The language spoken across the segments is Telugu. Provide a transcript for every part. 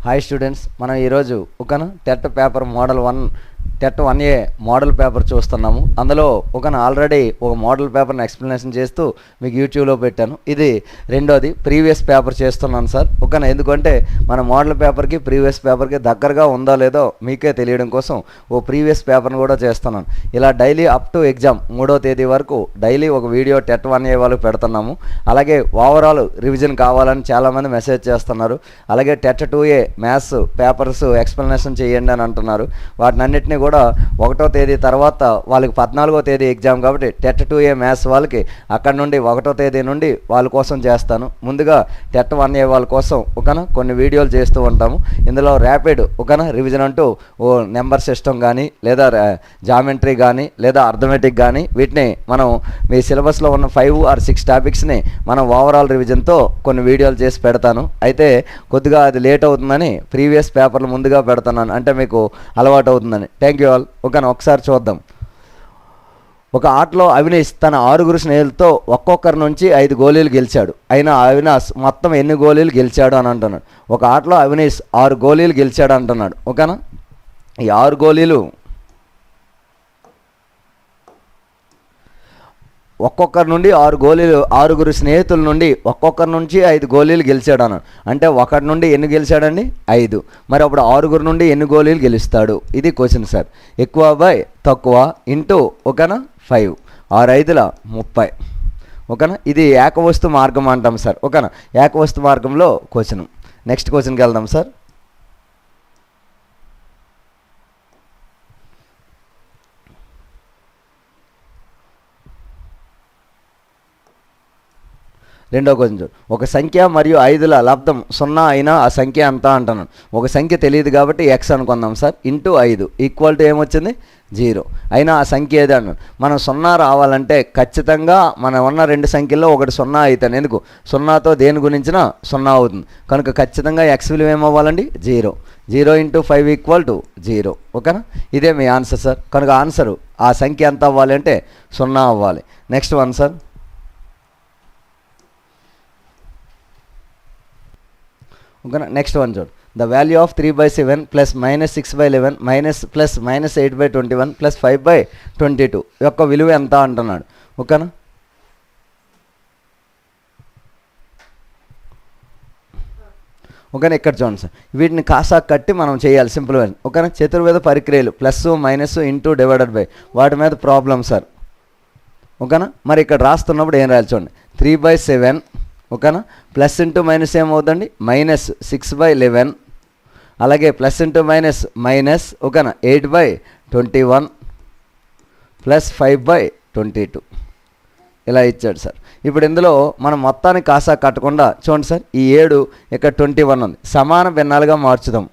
హాయ్ స్టూడెంట్స్, మనం ఈరోజు ఓకేనా TET paper model 1 TET 1A model paper చూస్తున్నాము. అందులో ఓకేనా ఆల్రెడీ ఒక మోడల్ పేపర్ని ఎక్స్ప్లెనేషన్ చేస్తూ మీకు యూట్యూబ్లో పెట్టాను. ఇది రెండోది ప్రీవియస్ పేపర్ చేస్తున్నాను సార్. ఓకేనా, ఎందుకంటే మన మోడల్ పేపర్కి ప్రీవియస్ పేపర్కి దగ్గరగా ఉందో లేదో మీకే తెలియడం కోసం ఓ ప్రీవియస్ పేపర్ని కూడా చేస్తున్నాను. ఇలా డైలీ అప్ టు ఎగ్జామ్ 3వ తేదీ వరకు డైలీ ఒక వీడియో టెట్ 1A వాళ్ళకి పెడుతున్నాము. అలాగే ఓవరాల్ రివిజన్ కావాలని చాలామంది మెసేజ్ చేస్తున్నారు. అలాగే TET 2A maths papers explanation చేయండి అని అంటున్నారు. వాటిని అన్నింటినీ కూడా 1వ తేదీ తర్వాత వాళ్ళకి 14వ తేదీ ఎగ్జామ్ కాబట్టి టెట్ 2A మ్యాథ్స్ వాళ్ళకి అక్కడ నుండి 1వ తేదీ నుండి వాళ్ళ కోసం చేస్తాను. ముందుగా టెట్ 1A వాళ్ళ కోసం ఓకేనా కొన్ని వీడియోలు చేస్తూ ఉంటాము. ఇందులో ర్యాపిడ్ ఓకేనా రివిజన్ అంటూ ఓ నెంబర్ సిస్టమ్ కానీ లేదా జామెట్రీ కానీ లేదా అర్థమెటిక్ కానీ వీటిని మనం మీ సిలబస్లో ఉన్న 5 or 6 టాపిక్స్ని మనం ఓవరాల్ రివిజన్తో కొన్ని వీడియోలు చేసి పెడతాను. అయితే కొద్దిగా అది లేట్ అవుతుందని ప్రీవియస్ పేపర్లు ముందుగా పెడుతున్నాను, అంటే మీకు అలవాటు అవుతుందని. Thank you all. ఓకేనా, ఒకసారి చూద్దాం. ఒక ఆటలో అవినాష్ తన 6 స్నేహితులతో ఒక్కొక్కరి నుంచి 5 గోళీలు గెలిచాడు. అయినా అవినాష్ మొత్తం ఎన్ని గోళీలు గెలిచాడు అని అంటున్నాడు. ఒక ఆటలో అవినాష్ 6 గోళీలు గెలిచాడు అంటున్నాడు. ఓకేనా, ఈ 6 గోళీలు ఒక్కొక్కరి నుండి 6 గోళీలు 6 స్నేహితుల నుండి ఒక్కొక్కరి నుంచి 5 గోళీలు గెలిచాడు అన్నాడు. అంటే ఒకటి నుండి ఎన్ని గెలిచాడండి? 5. మరి అప్పుడు 6 నుండి ఎన్ని గోళీలు గెలుస్తాడు? ఇది క్వశ్చన్ సార్. ఎక్కువ బై తక్కువ ఇంటూ ఓకేనా 5. 6 5ల 30. ఓకేనా, ఇది ఏకవస్తు మార్గం అంటాం సార్. ఓకేనా, ఏకవస్తు మార్గంలో క్వశ్చన్. నెక్స్ట్ క్వశ్చన్కి వెళ్దాం సార్. రెండో క్వశ్చన్ చూడు. ఒక సంఖ్య మరియు 5ల లబ్ధం 0 అయినా ఆ సంఖ్య ఎంత అంటున్నాను. ఒక సంఖ్య తెలియదు కాబట్టి x అనుకుందాం సార్. ఇంటూ 5 ఈక్వల్ టు ఏమొచ్చింది? 0. అయినా ఆ సంఖ్య ఏది అన్నాను. మనం 0 రావాలంటే ఖచ్చితంగా మనం ఉన్న 2 సంఖ్యల్లో ఒకటి 0 అవుతాను. ఎందుకు? 0తో దేని గురించినా 0 అవుతుంది కనుక ఖచ్చితంగా x విలువ ఏమవ్వాలండి? 0. 0 ఇంటూ 5 ఈక్వల్ టు 0. ఓకేనా, ఇదే మీ ఆన్సర్ సార్. కనుక ఆన్సరు ఆ సంఖ్య ఎంత అవ్వాలి అంటే 0 అవ్వాలి. Next one sir. ఓకేనా, నెక్స్ట్ వన్ చూడు. The value of 3/7 plus -6/11 plus -8/21 plus 5/22 యొక్క విలువ ఎంత అంటున్నాడు. ఓకేనా, ఓకేనా ఇక్కడ చూడండి సార్. వీటిని కాసా కట్టి మనం చేయాలి సింపుల్ వే. ఓకేనా, చతుర్వేద పరిక్రియలు plus minus into divided by వాటి మీద ప్రాబ్లం సార్. ఓకేనా, మరి ఇక్కడ రాస్తున్నప్పుడు ఏం రాయాలి చూడండి. 3/7 ఓకేనా ప్లస్ ఇంటూ మైనస్ ఏమవుతుందండి? -6/11 అలాగే ప్లస్ ఇంటూ మైనస్ ఓకేనా 8/21 ప్లస్ 5/22 ఇలా ఇచ్చాడు సార్. ఇప్పుడు ఇందులో మనం మొత్తాన్ని కాసా కట్టకుండా చూడండి సార్. ఈ 7 ఇక్కడ 21 ఉంది, సమాన భిన్నాలుగా మార్చుదాం.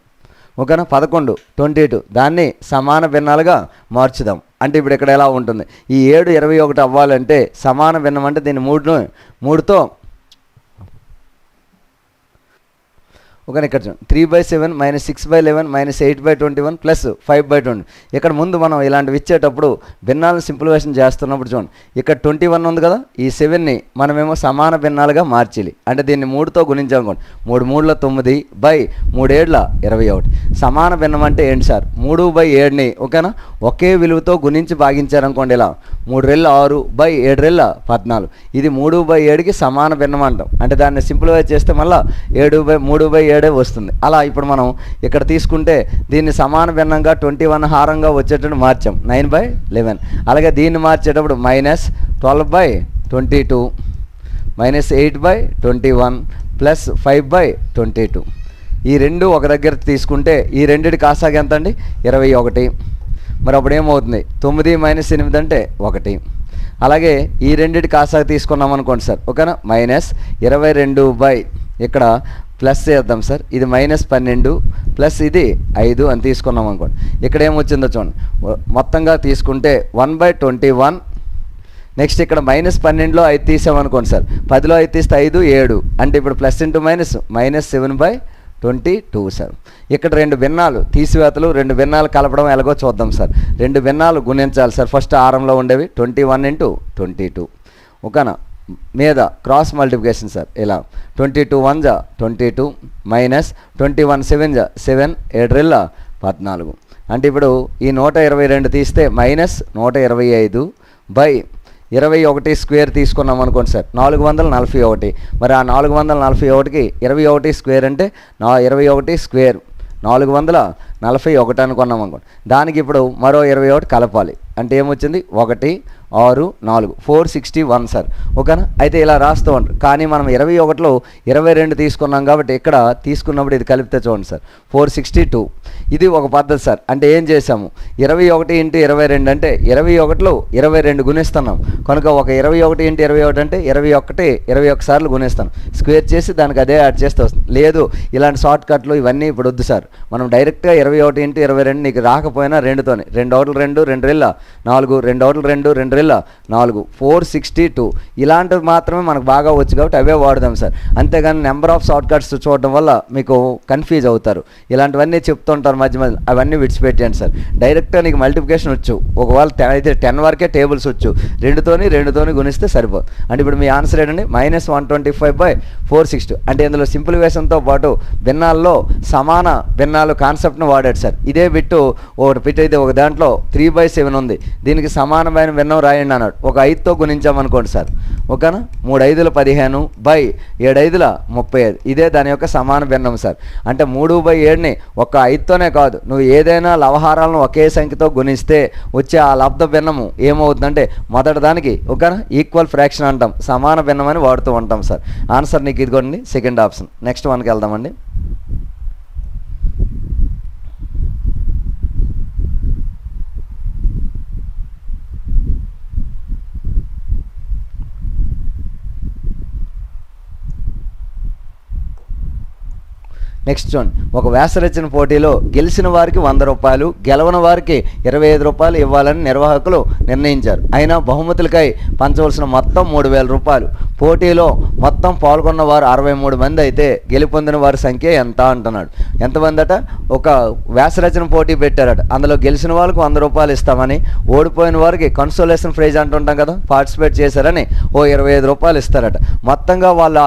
ఓకేనా, 11 22 దాన్ని సమాన భిన్నాలుగా మార్చుదాం. అంటే ఇప్పుడు ఇక్కడ ఎలా ఉంటుంది? ఈ 7 21 అవ్వాలంటే సమాన భిన్నం అంటే దీన్ని 3తో ఓకేనా ఇక్కడ చూడండి. 3/7 -6/11 -8/21 ప్లస్ 5/20. ఇక్కడ ముందు మనం ఇలాంటివి ఇచ్చేటప్పుడు భిన్నాలను సింప్లిఫికేషన్ చేస్తున్నప్పుడు చూడండి. ఇక్కడ 21 ఉంది కదా, ఈ 7ని మనమేమో సమాన భిన్నాలుగా మార్చాలి. అంటే దీన్ని 3తో గుణించాలనుకోండి. 3 3ల 9 బై 3 7ల 21. సమాన భిన్నం అంటే ఏంటి సార్? 3/7ని ఓకేనా ఒకే విలువతో గుణించి భాగించారనుకోండి. ఇలా 3 2 6 బై 7 2 14. ఇది 3/7కి సమాన భిన్నం అంటాం. అంటే దాన్ని సింప్లిఫై చేస్తే మళ్ళీ 3/7 వస్తుంది. అలా ఇప్పుడు మనం ఇక్కడ తీసుకుంటే దీన్ని సమాన భిన్నంగా 21 హారంగా వచ్చేటట్టు మార్చాం 9/11. అలాగే దీన్ని మార్చేటప్పుడు -12/22 -8/21 ప్లస్ 5/22. ఈ రెండు ఒక దగ్గర తీసుకుంటే ఈ రెండిటి కాసాగా ఎంత అండి? 21. మరి అప్పుడు ఏమవుతుంది? 9 - 8 అంటే 1. అలాగే ఈ రెండిటి కాసాగా తీసుకున్నాం అనుకోండి సార్. ఓకేనా, -22 ఇక్కడ ప్లస్ చేద్దాం సార్. ఇది -12 ప్లస్ ఇది 5 అని తీసుకున్నాం అనుకోండి. ఇక్కడ ఏమొచ్చిందో చూడండి. మొత్తంగా తీసుకుంటే 1/21. నెక్స్ట్ ఇక్కడ -12లో 5 తీసామనుకోండి సార్. 10లో 5 తీస్తే 5 7 అంటే ఇప్పుడు ప్లస్ ఇంటూ మైనస్ -7/22 సార్. ఇక్కడ 2 భిన్నాలు తీసివేతలు 2 భిన్నాలు కలపడం ఎలాగో చూద్దాం సార్. 2 భిన్నాలు గుణించాలి సార్. ఫస్ట్ ఆరంలో ఉండేవి 21 × 22 ఓకేనా మీద క్రాస్ మల్టిప్లికేషన్ సార్. ఇలా 22 1 జా 22 మైనస్ 21 7 జా 7 7 14. అంటే ఇప్పుడు ఈ 122 తీస్తే మైనస్ 125 బై 21 స్క్వేర్ తీసుకున్నాం అనుకోండి సార్, 441. మరి ఆ 441కి 21 స్క్వేర్ అంటే 21 స్క్వేర్ 441 అనుకున్నాం అనుకోండి. దానికి ఇప్పుడు మరో 21 కలపాలి. అంటే ఏమొచ్చింది 1 6 4 461 సార్. ఓకేనా. అయితే ఇలా రాస్తూ ఉంటారు. కానీ మనం 21లో 22 తీసుకున్నాం కాబట్టి ఇక్కడ తీసుకున్నప్పుడు ఇది కలిపితే చూడండి సార్ 462. ఇది ఒక పద్ధతి సార్. అంటే ఏం చేసాము 21 ఇంటూ 22 అంటే 21లో 22 గుణిస్తున్నాం కనుక ఒక 21 ఇంటూ 21 అంటే 21 సార్లు గుణిస్తాను. స్క్వేర్ చేసి దానికి అదే యాడ్ చేస్తే వస్తుంది. లేదు ఇలాంటి షార్ట్ కట్లు ఇవన్నీ ఇప్పుడు వద్దు సార్. మనం డైరెక్ట్గా 21 ఇంటూ 22 నీకు రాకపోయినా 2తోనే 2 ఒకటి 2 2 రెళ్ళ 4 2 ఒకటి 2 2 రెళ్ళ 4 462. ఇలాంటివి మాత్రమే మనకు బాగా వచ్చు కాబట్టి అవే వాడదాం సార్. అంతేగాని నెంబర్ ఆఫ్ షార్ట్ కట్స్ చూడడం వల్ల మీకు కన్ఫ్యూజ్ అవుతారు. ఇలాంటివన్నీ చెప్తుంటారు మధ్య మధ్య, అవన్నీ విడిచిపెట్టండి సార్. డైరెక్ట్గా నీకు మల్టిప్లికేషన్ వచ్చు, ఒకవేళ అయితే 10 వరకే టేబుల్స్ వచ్చు, 2తోని గుణిస్తే సరిపోదు. అంటే ఇప్పుడు మీ ఆన్సర్ ఏంటండి -125/460. అంటే ఇందులో సింప్లిఫికేషన్తో పాటు భిన్నాల్లో సమాన భిన్నాలు కాన్సెప్ట్ను వాడాడు సార్. ఇదే బిట్టు ఒకటి బిట్ అయితే ఒక దాంట్లో 3/7 ఉంది, దీనికి సమానమైన భిన్నం రాయండి అన్నాడు. ఒక 5తో గుణించామనుకోండి సార్. ఓకేనా. 3 5 15 బై 7 5 35. ఇదే దాని యొక్క సమాన భిన్నం సార్. అంటే 3/7ని ఒక 5తోనే కాదు, నువ్వు ఏదైనా లవహారాలను ఒకే సంఖ్యతో గుణిస్తే వచ్చే ఆ లబ్ధ భిన్నము ఏమవుతుందంటే మొదటి దానికి ఓకేనా ఈక్వల్ ఫ్రాక్షన్ అంటాం, సమాన భిన్నం అని వాడుతూ ఉంటాం సార్. ఆన్సర్ నీకు ఇదిగోండి సెకండ్ ఆప్షన్. నెక్స్ట్ వన్కి వెళ్దామండి. నెక్స్ట్ చూడండి, ఒక వ్యాసరచన పోటీలో గెలిచిన వారికి 100 రూపాయలు, గెలవని వారికి 25 రూపాయలు ఇవ్వాలని నిర్వాహకులు నిర్ణయించారు. అయినా బహుమతులకై పంచవలసిన మొత్తం 3000 రూపాయలు. పోటీలో మొత్తం పాల్గొన్న వారు 63 మంది అయితే గెలుపొందిన వారి సంఖ్య ఎంత అంటున్నాడు. ఎంతమంది అట? ఒక వ్యాసరచన పోటీ పెట్టారట, అందులో గెలిచిన వాళ్ళకు 100 రూపాయలు ఇస్తామని, ఓడిపోయిన వారికి కన్సోలేషన్ ప్రైజ్ అంటుంటాం కదా, పార్టిసిపేట్ చేశారని 25 రూపాయలు ఇస్తారట. మొత్తంగా వాళ్ళ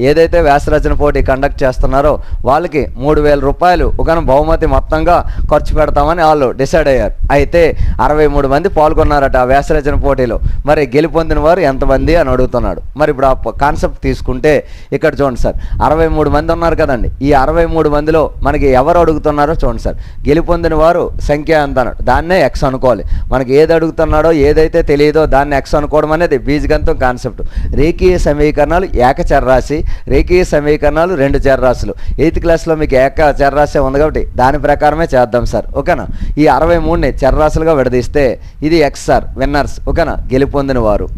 ఏదైతే వ్యాసరచన పోటీ కండక్ట్ చేస్తున్నారో వాళ్ళకి 3000 రూపాయలు ఒక బహుమతి మొత్తంగా ఖర్చు పెడతామని వాళ్ళు డిసైడ్ అయ్యారు. అయితే 63 మంది పాల్గొన్నారట ఆ వ్యాసరచన పోటీలో. మరి గెలుపొందిన వారు ఎంతమంది అని అడుగుతున్నాడు. మరి ఇప్పుడు ఆ కాన్సెప్ట్ తీసుకుంటే ఇక్కడ చూడండి సార్, 63 మంది ఉన్నారు కదండి. ఈ 63 మందిలో మనకి ఎవరు అడుగుతున్నారో చూడండి సార్. గెలుపొందిన వారు సంఖ్య ఎంత అన్నాడు, దాన్నే ఎక్స్ అనుకోవాలి. మనకి ఏది అడుగుతున్నాడో ఏదైతే తెలియదో దాన్ని ఎక్స్ అనుకోవడం అనేది బీజగణితం కాన్సెప్ట్. రేఖీయ సమీకరణాలు ఏక చరరాశి, రేఖీయ సమీకరణాలు 2 చరరాశులు. 8th క్లాస్లో మీకు ఏక చరరాశి ఉంది కాబట్టి దాని ప్రకారమే చేద్దాం సార్. ఓకేనా. ఈ 63ని చరరాశులుగా విడదీస్తే ఇది ఎక్స్ సార్, విన్నర్స్. ఓకేనా, గెలుపొందిన వారు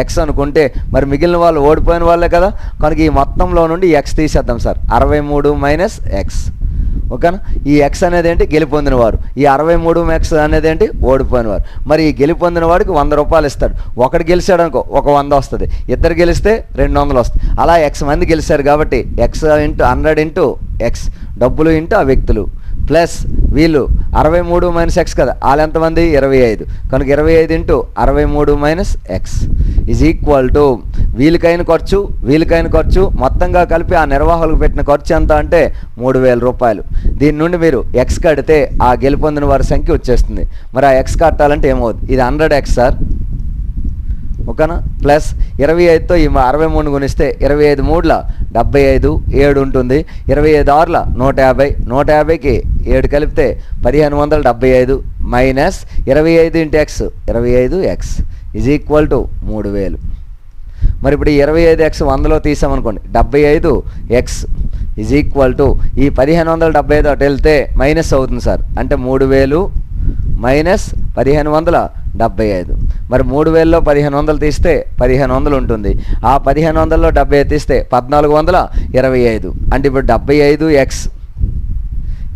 ఎక్స్ అనుకుంటే మరి మిగిలిన వాళ్ళు ఓడిపోయిన వాళ్ళే కదా, కనుక ఈ మొత్తంలో నుండి ఎక్స్ తీసేద్దాం సార్. 63 minus X. ఓకేనా. ఈ ఎక్స్ అనేది ఏంటి? గెలుపొందిన వారు. ఈ 63 ఎక్స్ అనేది ఏంటి? ఓడిపోయిన వారు. మరి ఈ గెలుపొందిన వాడికి 100 రూపాయలు ఇస్తాడు. ఒకటి గెలిచాడు అనుకో ఒక 100 వస్తుంది, ఇద్దరు గెలిస్తే 200 వస్తుంది. అలా ఎక్స్ మంది గెలిచారు కాబట్టి ఎక్స్ ఇంటూ 100 ఇంటూ ఎక్స్, డబ్బులు ఇంటూ ఆ వ్యక్తులు, ప్లస్ వీళ్ళు 63 మైనస్ ఎక్స్ కదా, వాళ్ళు ఎంతమంది? 25. కనుక 25 into 63 minus x is equal to వీళ్ళకైన ఖర్చు మొత్తంగా కలిపి ఆ నిర్వాహకులకు పెట్టిన ఖర్చు ఎంత అంటే 3000 రూపాయలు. దీని నుండి మీరు ఎక్స్ కడితే ఆ గెలుపొందిన వారి సంఖ్య వచ్చేస్తుంది. మరి ఆ ఎక్స్ కట్టాలంటే ఏమవుతుంది? ఇది 100x సార్. ఓకేనా. ప్లస్ 25తో ఈ 63 గుణిస్తే 25 3 75, 7 ఉంటుంది. 25 6 150, 150కి 7 కలిపితే 1575 minus 25 into X 25x is equal to 3000. మరి ఇప్పుడు 25x 100లో తీసామనుకోండి 75x is equal to ఈ 1575 అటు వెళ్తే మైనస్ అవుతుంది సార్. అంటే 3000 మైనస్ 1575. మరి 3000లో 1500 తీస్తే 1500 ఉంటుంది. ఆ 1500లో 75 తీస్తే 1425. అంటే ఇప్పుడు 75x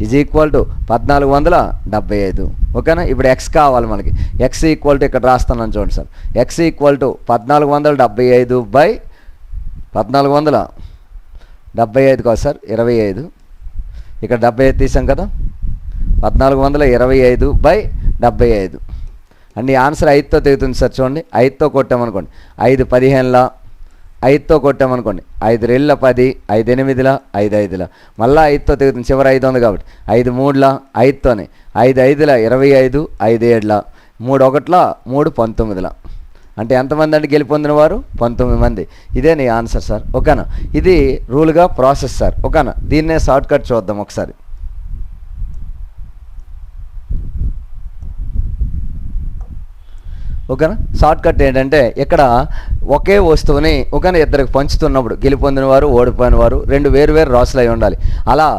ఈజ్ ఈక్వల్ టు 1475. ఓకేనా. ఇప్పుడు ఎక్స్ కావాలి మనకి. ఎక్స్ ఈక్వల్ టు ఇక్కడ రాస్తున్నాను చూడండి sir. X equal to 1475 by 1475 కాదు సార్ 25. ఇక్కడ 75 తీసాం కదా, 1425 బై 75. అండ్ ఈ ఆన్సర్ 5తో తెగుతుంది సార్. చూడండి 5తో కొట్టామనుకోండి 5 15 5తో కొట్టామనుకోండి, 5 రెళ్ళ 10, 5 8ల 5 5ల, మళ్ళీ 5తో తెగుతుంది, చివరి 5 ఉంది కాబట్టి 5 3ల 5తోనే, 5 5ల 25, 5 7ల, 3 1ల 3 19ల. అంటే ఎంతమంది అంటే గెలుపొందిన వారు 19 మంది. ఇదే నీ ఆన్సర్ సార్. ఓకేనా? ఇది రూల్గా ప్రాసెస్ సార్. ఓకేనా? దీన్నే షార్ట్ కట్ చూద్దాం ఒకసారి. ఓకేనా? షార్ట్ కట్ ఏంటంటే ఇక్కడ ఒకే వస్తువుని ఓకేనా ఇద్దరికి పంచుతున్నప్పుడు గెలుపొందిన వారు ఓడిపోయిన వారు 2 వేరు వేరు రాసులు అయి ఉండాలి. అలా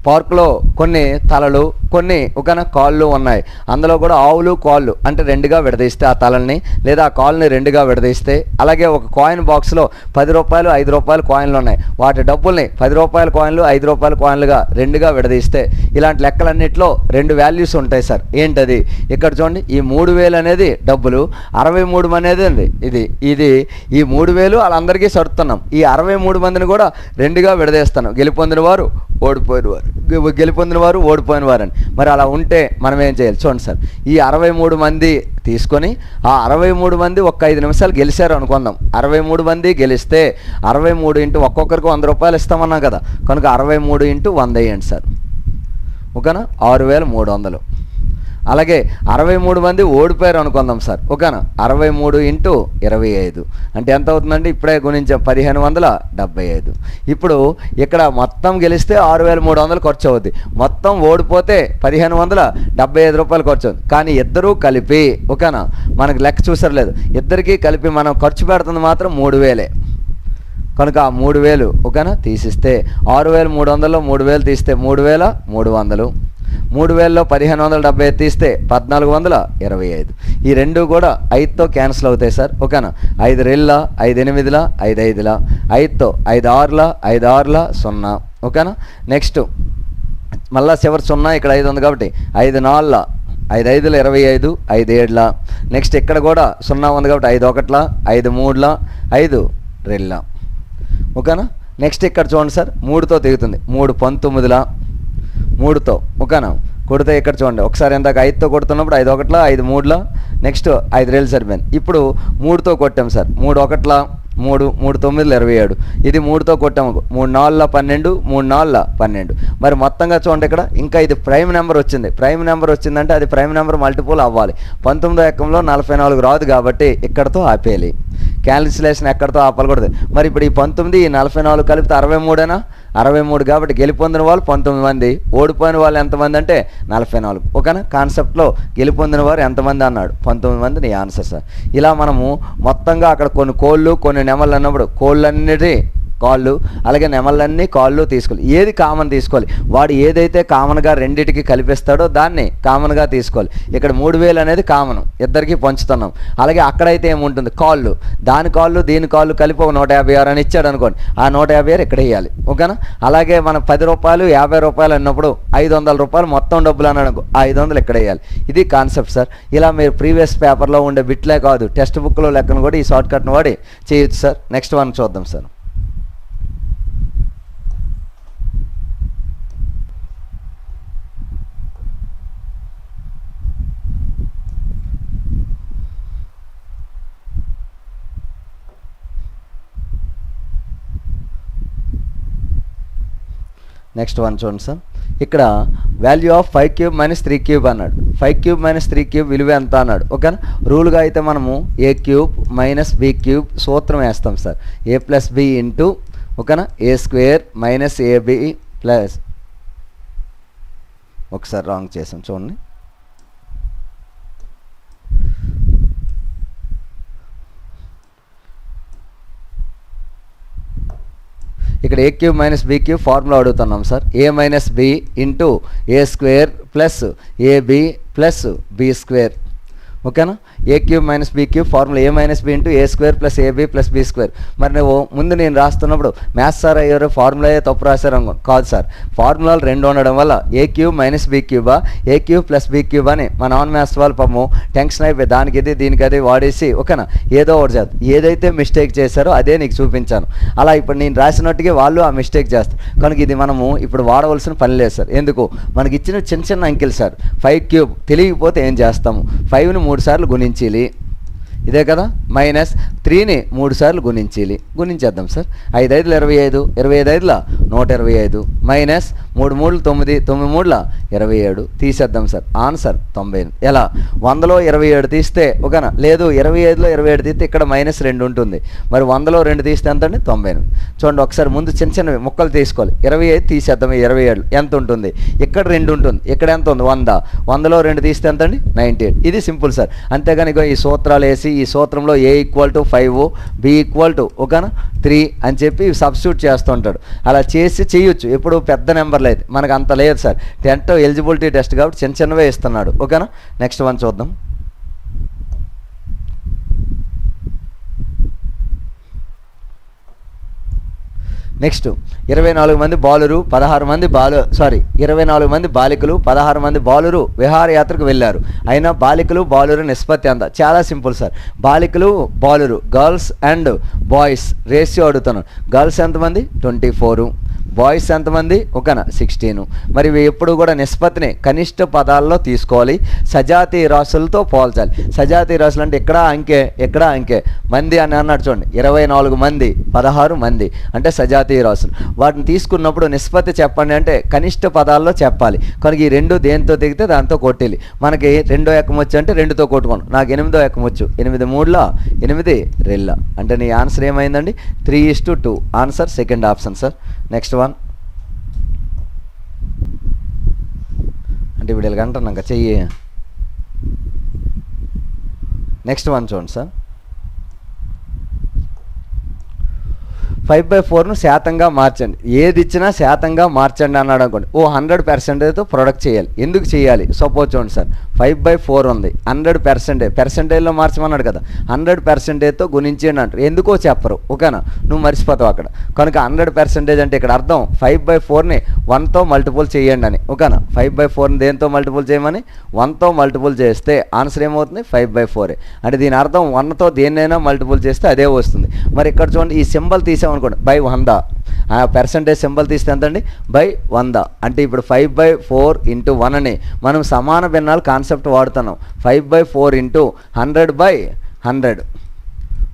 పార్కులో కొన్ని తలలు కొన్ని ఒకన కాళ్ళు ఉన్నాయి. అందులో కూడా ఆవులు కాళ్ళు అంటే 2గా విడదీస్తే ఆ తలల్ని లేదా ఆ కాళ్ళని 2గా విడదీస్తే, అలాగే ఒక కాయిన్ బాక్స్లో 10 రూపాయలు 5 రూపాయలు కాయిన్లు ఉన్నాయి. వాటి డబ్బుల్ని 10 రూపాయల కాయిన్లు 5 రూపాయల కాయిన్లుగా 2గా విడదీస్తే ఇలాంటి లెక్కలన్నింటిలో 2 వాల్యూస్ ఉంటాయి సార్. ఏంటది? ఇక్కడ చూడండి, ఈ 3000 అనేది డబ్బులు, 63 అనేది ఉంది ఇది ఈ 3000 వాళ్ళందరికీ సర్దుతున్నాం. ఈ 63 మందిని కూడా 2గా విడదీస్తున్నాం. గెలుపొందిన వారు ఓడిపోయిన వారు, గెలుపొందిన వారు ఓడిపోయిన వారని. మరి అలా ఉంటే మనం ఏం చేయాలి చూడండి సార్. ఈ 63 మంది తీసుకొని ఆ 63 మంది ఒక 5 నిమిషాలు గెలిచారు అనుకుందాం. 63 మంది గెలిస్తే 63 ఇంటూ ఒక్కొక్కరికి 100 రూపాయలు ఇస్తామన్నాం కదా, కనుక 63 ఇంటూ 100 వేయండి సార్. ఓకేనా? 6300. అలాగే 63 మంది ఓడిపోయారు అనుకుందాం సార్. ఓకేనా? 63 ఇంటూ 25 అంటే ఎంత అవుతుందండి? ఇప్పుడే గుణించాం, 1575. ఇప్పుడు ఇక్కడ మొత్తం గెలిస్తే 6300 ఖర్చు అవుద్ది, మొత్తం ఓడిపోతే 1575 రూపాయలు ఖర్చు అవుతుంది. కానీ ఇద్దరూ కలిపి ఓకేనా మనకు లెక్క చూసారు లేదు, ఇద్దరికీ కలిపి మనం ఖర్చు పెడుతుంది మాత్రం 3000. కనుక ఆ 3000 ఓకేనా తీసిస్తే 6300లో 3000 తీస్తే 3300, 3000లో 1575 తీస్తే 1425. ఈ 2 కూడా 5తో క్యాన్సిల్ అవుతాయి సార్. ఓకేనా? 5 రెళ్ళ 5 8ల 5 5ల, 5తో 5 6ల 5 6ల 0. ఓకేనా? నెక్స్ట్ మళ్ళీ చివరి 0 ఇక్కడ 5 ఉంది కాబట్టి 5 4ల 5 5ల 25, 5 7ల. నెక్స్ట్ ఇక్కడ కూడా 0 ఉంది కాబట్టి 5 1ల 5 3ల 5 రెళ్ళ. ఓకేనా? నెక్స్ట్ ఇక్కడ చూడండి సార్, 3తో తెగుతుంది, 3 19ల 3తో. ఓకేనా? కొడితే ఇక్కడ చూడండి, ఒకసారి ఇందాక 5తో కొడుతున్నప్పుడు 5 1ల 5 3ల, నెక్స్ట్ 5 రెళ్ళు సరిపోయింది. ఇప్పుడు 3తో కొట్టాం సార్, 3 1ల 3, 3 9ల 27. ఇది 3తో కొట్టాము, 3 4ల 12, 3 4ల 12. మరి మొత్తంగా చూడండి ఇక్కడ ఇంకా ఇది ప్రైమ్ నెంబర్ వచ్చింది. ప్రైమ్ నెంబర్ వచ్చిందంటే అది ప్రైమ్ నెంబర్ మల్టిపుల్ అవ్వాలి. 19వ ఎక్కంలో 44 రాదు కాబట్టి ఇక్కడతో ఆపేయాలి. క్యాలిక్యులేషన్ ఎక్కడితో ఆపకూడదు. మరి ఇప్పుడు ఈ 19 ఈ 44 కలిపితే 63ఏనా? 63 కాబట్టి గెలుపొందిన వాళ్ళు 19 మంది, ఓడిపోయిన వాళ్ళు ఎంతమంది అంటే 44. ఓకేనా? కాన్సెప్ట్లో గెలుపొందిన వారు ఎంతమంది అన్నాడు, 19 మంది. నీ ఆన్సర్ సార్. ఇలా మనము మొత్తంగా అక్కడ కొన్ని కోళ్ళు కొన్ని నెమళ్ళు అన్నప్పుడు కోళ్ళన్నిటి కాళ్ళు అలాగే నెమళ్ళన్నీ కాళ్ళు తీసుకోవాలి. ఏది కామన్ తీసుకోవాలి, వాడు ఏదైతే కామన్గా రెండింటికి కలిపిస్తాడో దాన్ని కామన్గా తీసుకోవాలి. ఇక్కడ 3000 అనేది కామన్, ఇద్దరికి పంచుతున్నాం. అలాగే అక్కడైతే ఏముంటుంది, కాళ్ళు, దాని కాళ్ళు దీని కాళ్ళు కలిపి ఒక 156 అని ఇచ్చాడు అనుకోండి, ఆ 156 ఇక్కడ వేయాలి. ఓకేనా? అలాగే మనం 10 రూపాయలు 50 రూపాయలు అన్నప్పుడు 500 రూపాయలు మొత్తం డబ్బులు అన్నాడు అనుకో, 500 ఇక్కడ వేయాలి. ఇది కాన్సెప్ట్ సార్. ఇలా మీరు ప్రీవియస్ పేపర్లో ఉండే బిట్లే కాదు, టెక్స్ట్ బుక్లో లెక్కను కూడా ఈ షార్ట్ కట్ను వాడి చేయొచ్చు సార్. నెక్స్ట్ వన్ చూద్దాం సార్. నెక్స్ట్ వన్ చూడండి సార్. ఇక్కడ value of 5 cube minus 3 cube అన్నాడు. 5 క్యూబ్ మైనస్ 3 క్యూబ్ విలువ ఎంత అన్నాడు. ఓకేనా? రూల్గా అయితే మనము a cube minus b cube సూత్రం వేస్తాం sir. A plus b into ఓకేనా a square minus ab plus, ఒకసారి రాంగ్ చేసాం చూడండి. ఇక్కడ a cube minus b cube formula అడుగుతున్నాం sir. A minus b into a square plus ab plus b square. ఓకేనా? A cube minus b cube formula a minus b into a square plus ab plus b square. మరి నువ్వు ముందు నేను రాస్తున్నప్పుడు మ్యాథ్స్ సార్ అయ్యారు ఫార్ములాయే తప్పు రాశారు అనుకోండి, కాదు సార్. ఫార్ములాలు 2 ఉండడం వల్ల ఏ క్యూబ్ మైనస్ బి క్యూబా ఏ క్యూబ్ ప్లస్ బి క్యూబ్ అని మా నాన్ మ్యాథ్స్ వాళ్ళు పాపము టెన్షన్ అయిపోయి దానికి ఇది దీనికి అది వాడేసి ఓకేనా ఏదో ఒకటి చేస్తారు. ఏదైతే మిస్టేక్ చేశారో అదే నీకు చూపించాను. అలా ఇప్పుడు నేను రాసినట్టుగా వాళ్ళు ఆ మిస్టేక్ చేస్తారు. కనుక ఇది మనము ఇప్పుడు వాడవలసిన పని లేదు సార్. ఎందుకు? మనకి ఇచ్చిన చిన్న చిన్న అంకెలు సార్. 5 క్యూబ్ తెలియకపోతే ఏం చేస్తాము, 5ని 3 సార్లు గుణించాలి. ఇదే కదా, మైనస్ 3ని 3 సార్లు గుణించేద్దాం సార్. 5 5 25, 25 5 125, మైనస్ 3 3 9, 9 3 27 తీసేద్దాం సార్. ఆన్సర్ 98. ఎలా 100లో 27 తీస్తే ఓకేనా, లేదు 25లో 27 తీస్తే ఇక్కడ మైనస్ 2 ఉంటుంది. మరి 100లో 2 తీస్తే ఎంత అండి? 98. చూడండి ఒకసారి ముందు చిన్న చిన్నవి ముక్కలు తీసుకోవాలి. 25 తీసేద్దాం, 27 ఎంత ఉంటుంది? ఇక్కడ 2 ఉంటుంది, ఇక్కడ ఎంత ఉంది? 100. 100లో 2 తీస్తే ఎంత అండి? 98. ఇది సింపుల్ సార్. అంతేగాని ఈ సూత్రాలు వేసి ఈ సూత్రంలో A = 5, B = ఓకేనా 3 అని చెప్పి సబ్స్టిట్యూట్ చేస్తూ ఉంటాడు. అలా చేసి చేయొచ్చు ఎప్పుడు పెద్ద నెంబర్లు అయితే. మనకు అంత లేదు సార్, 10th ఎలిజిబిలిటీ టెస్ట్ కాబట్టి చిన్న చిన్నవే ఇస్తున్నాడు. ఓకేనా, నెక్స్ట్ వన్ చూద్దాం. నెక్స్ట్ 24 మంది బాలురు 16 మంది 24 మంది బాలికలు 16 మంది బాలురు విహారయాత్రకు వెళ్ళారు. అయినా బాలికలు బాలురు నిష్పత్తి ఎంత? చాలా సింపుల్ సార్. బాలికలు బాలురు గర్ల్స్ అండ్ బాయ్స్ రేషియో అడుగుతాను. గర్ల్స్ ఎంతమంది? 24, బాయ్స్ ఎంతమంది? ఓకేనా 16. మరి ఇవి ఎప్పుడు కూడా నిష్పత్తిని కనిష్ట పదాల్లో తీసుకోవాలి, సజాతీయ రాశులతో పోల్చాలి. సజాతీయ రాశులు అంటే ఇక్కడ అంకె మంది అని అన్నాడు చూడండి. 24 మంది 16 మంది అంటే సజాతీయ రాశులు. వాటిని తీసుకున్నప్పుడు నిష్పత్తి చెప్పండి అంటే కనిష్ట పదాల్లో చెప్పాలి. కనుక ఈ 2 దేంతో దిగితే దాంతో కొట్టేయాలి. మనకి 2వ ఎక్కం వచ్చు అంటే 2తో కొట్టుకోండి. నాకు 8వ ఎక్కం వచ్చు, 8 3 8 2 అంటే నీ ఆన్సర్ ఏమైందండి? 3:2. Answer second option sir. Next one అంటే ఇప్పుడు ఇలాగంటున్నాక చెయ్యి. నెక్స్ట్ వన్ చూడండి సార్. 5/4ను శాతంగా మార్చండి. ఏది ఇచ్చినా శాతంగా మార్చండి అన్నాడు అనుకోండి. 100%తో ప్రొడక్ట్ చేయాలి. ఎందుకు చేయాలి? సపోజ్ చూడండి సార్, 5/4 ఉంది, 100% పర్సెంటేజ్లో మార్చమన్నాడు కదా, 100%తో గుణించండి అంటారు. ఎందుకో చెప్పరు. ఓకేనా, నువ్వు మర్చిపోతావు అక్కడ. కనుక 100% అంటే ఇక్కడ అర్థం 5/4ని 1తో మల్టిపుల్ చేయండి అని. ఓకేనా, 5/4ని దేంతో మల్టిపుల్ చేయమని? 1తో మల్టిపుల్ చేస్తే ఆన్సర్ ఏమవుతుంది? 5/4. అంటే దీని అర్థం 1తో దేన్నైనా మల్టిపుల్ చేస్తే అదే వస్తుంది. మరి ఇక్కడ చూడండి, ఈ సింబల్ తీసామనుకోండి /100, ఆ పర్సెంటేజ్ సింబల్ తీస్తే ఎంతండి? /100. అంటే ఇప్పుడు 5/4 × 1 అని మనం సమాన భిన్నాలు కాన్సెప్ట్ వాడుతున్నాం. 5/4 × 100/100.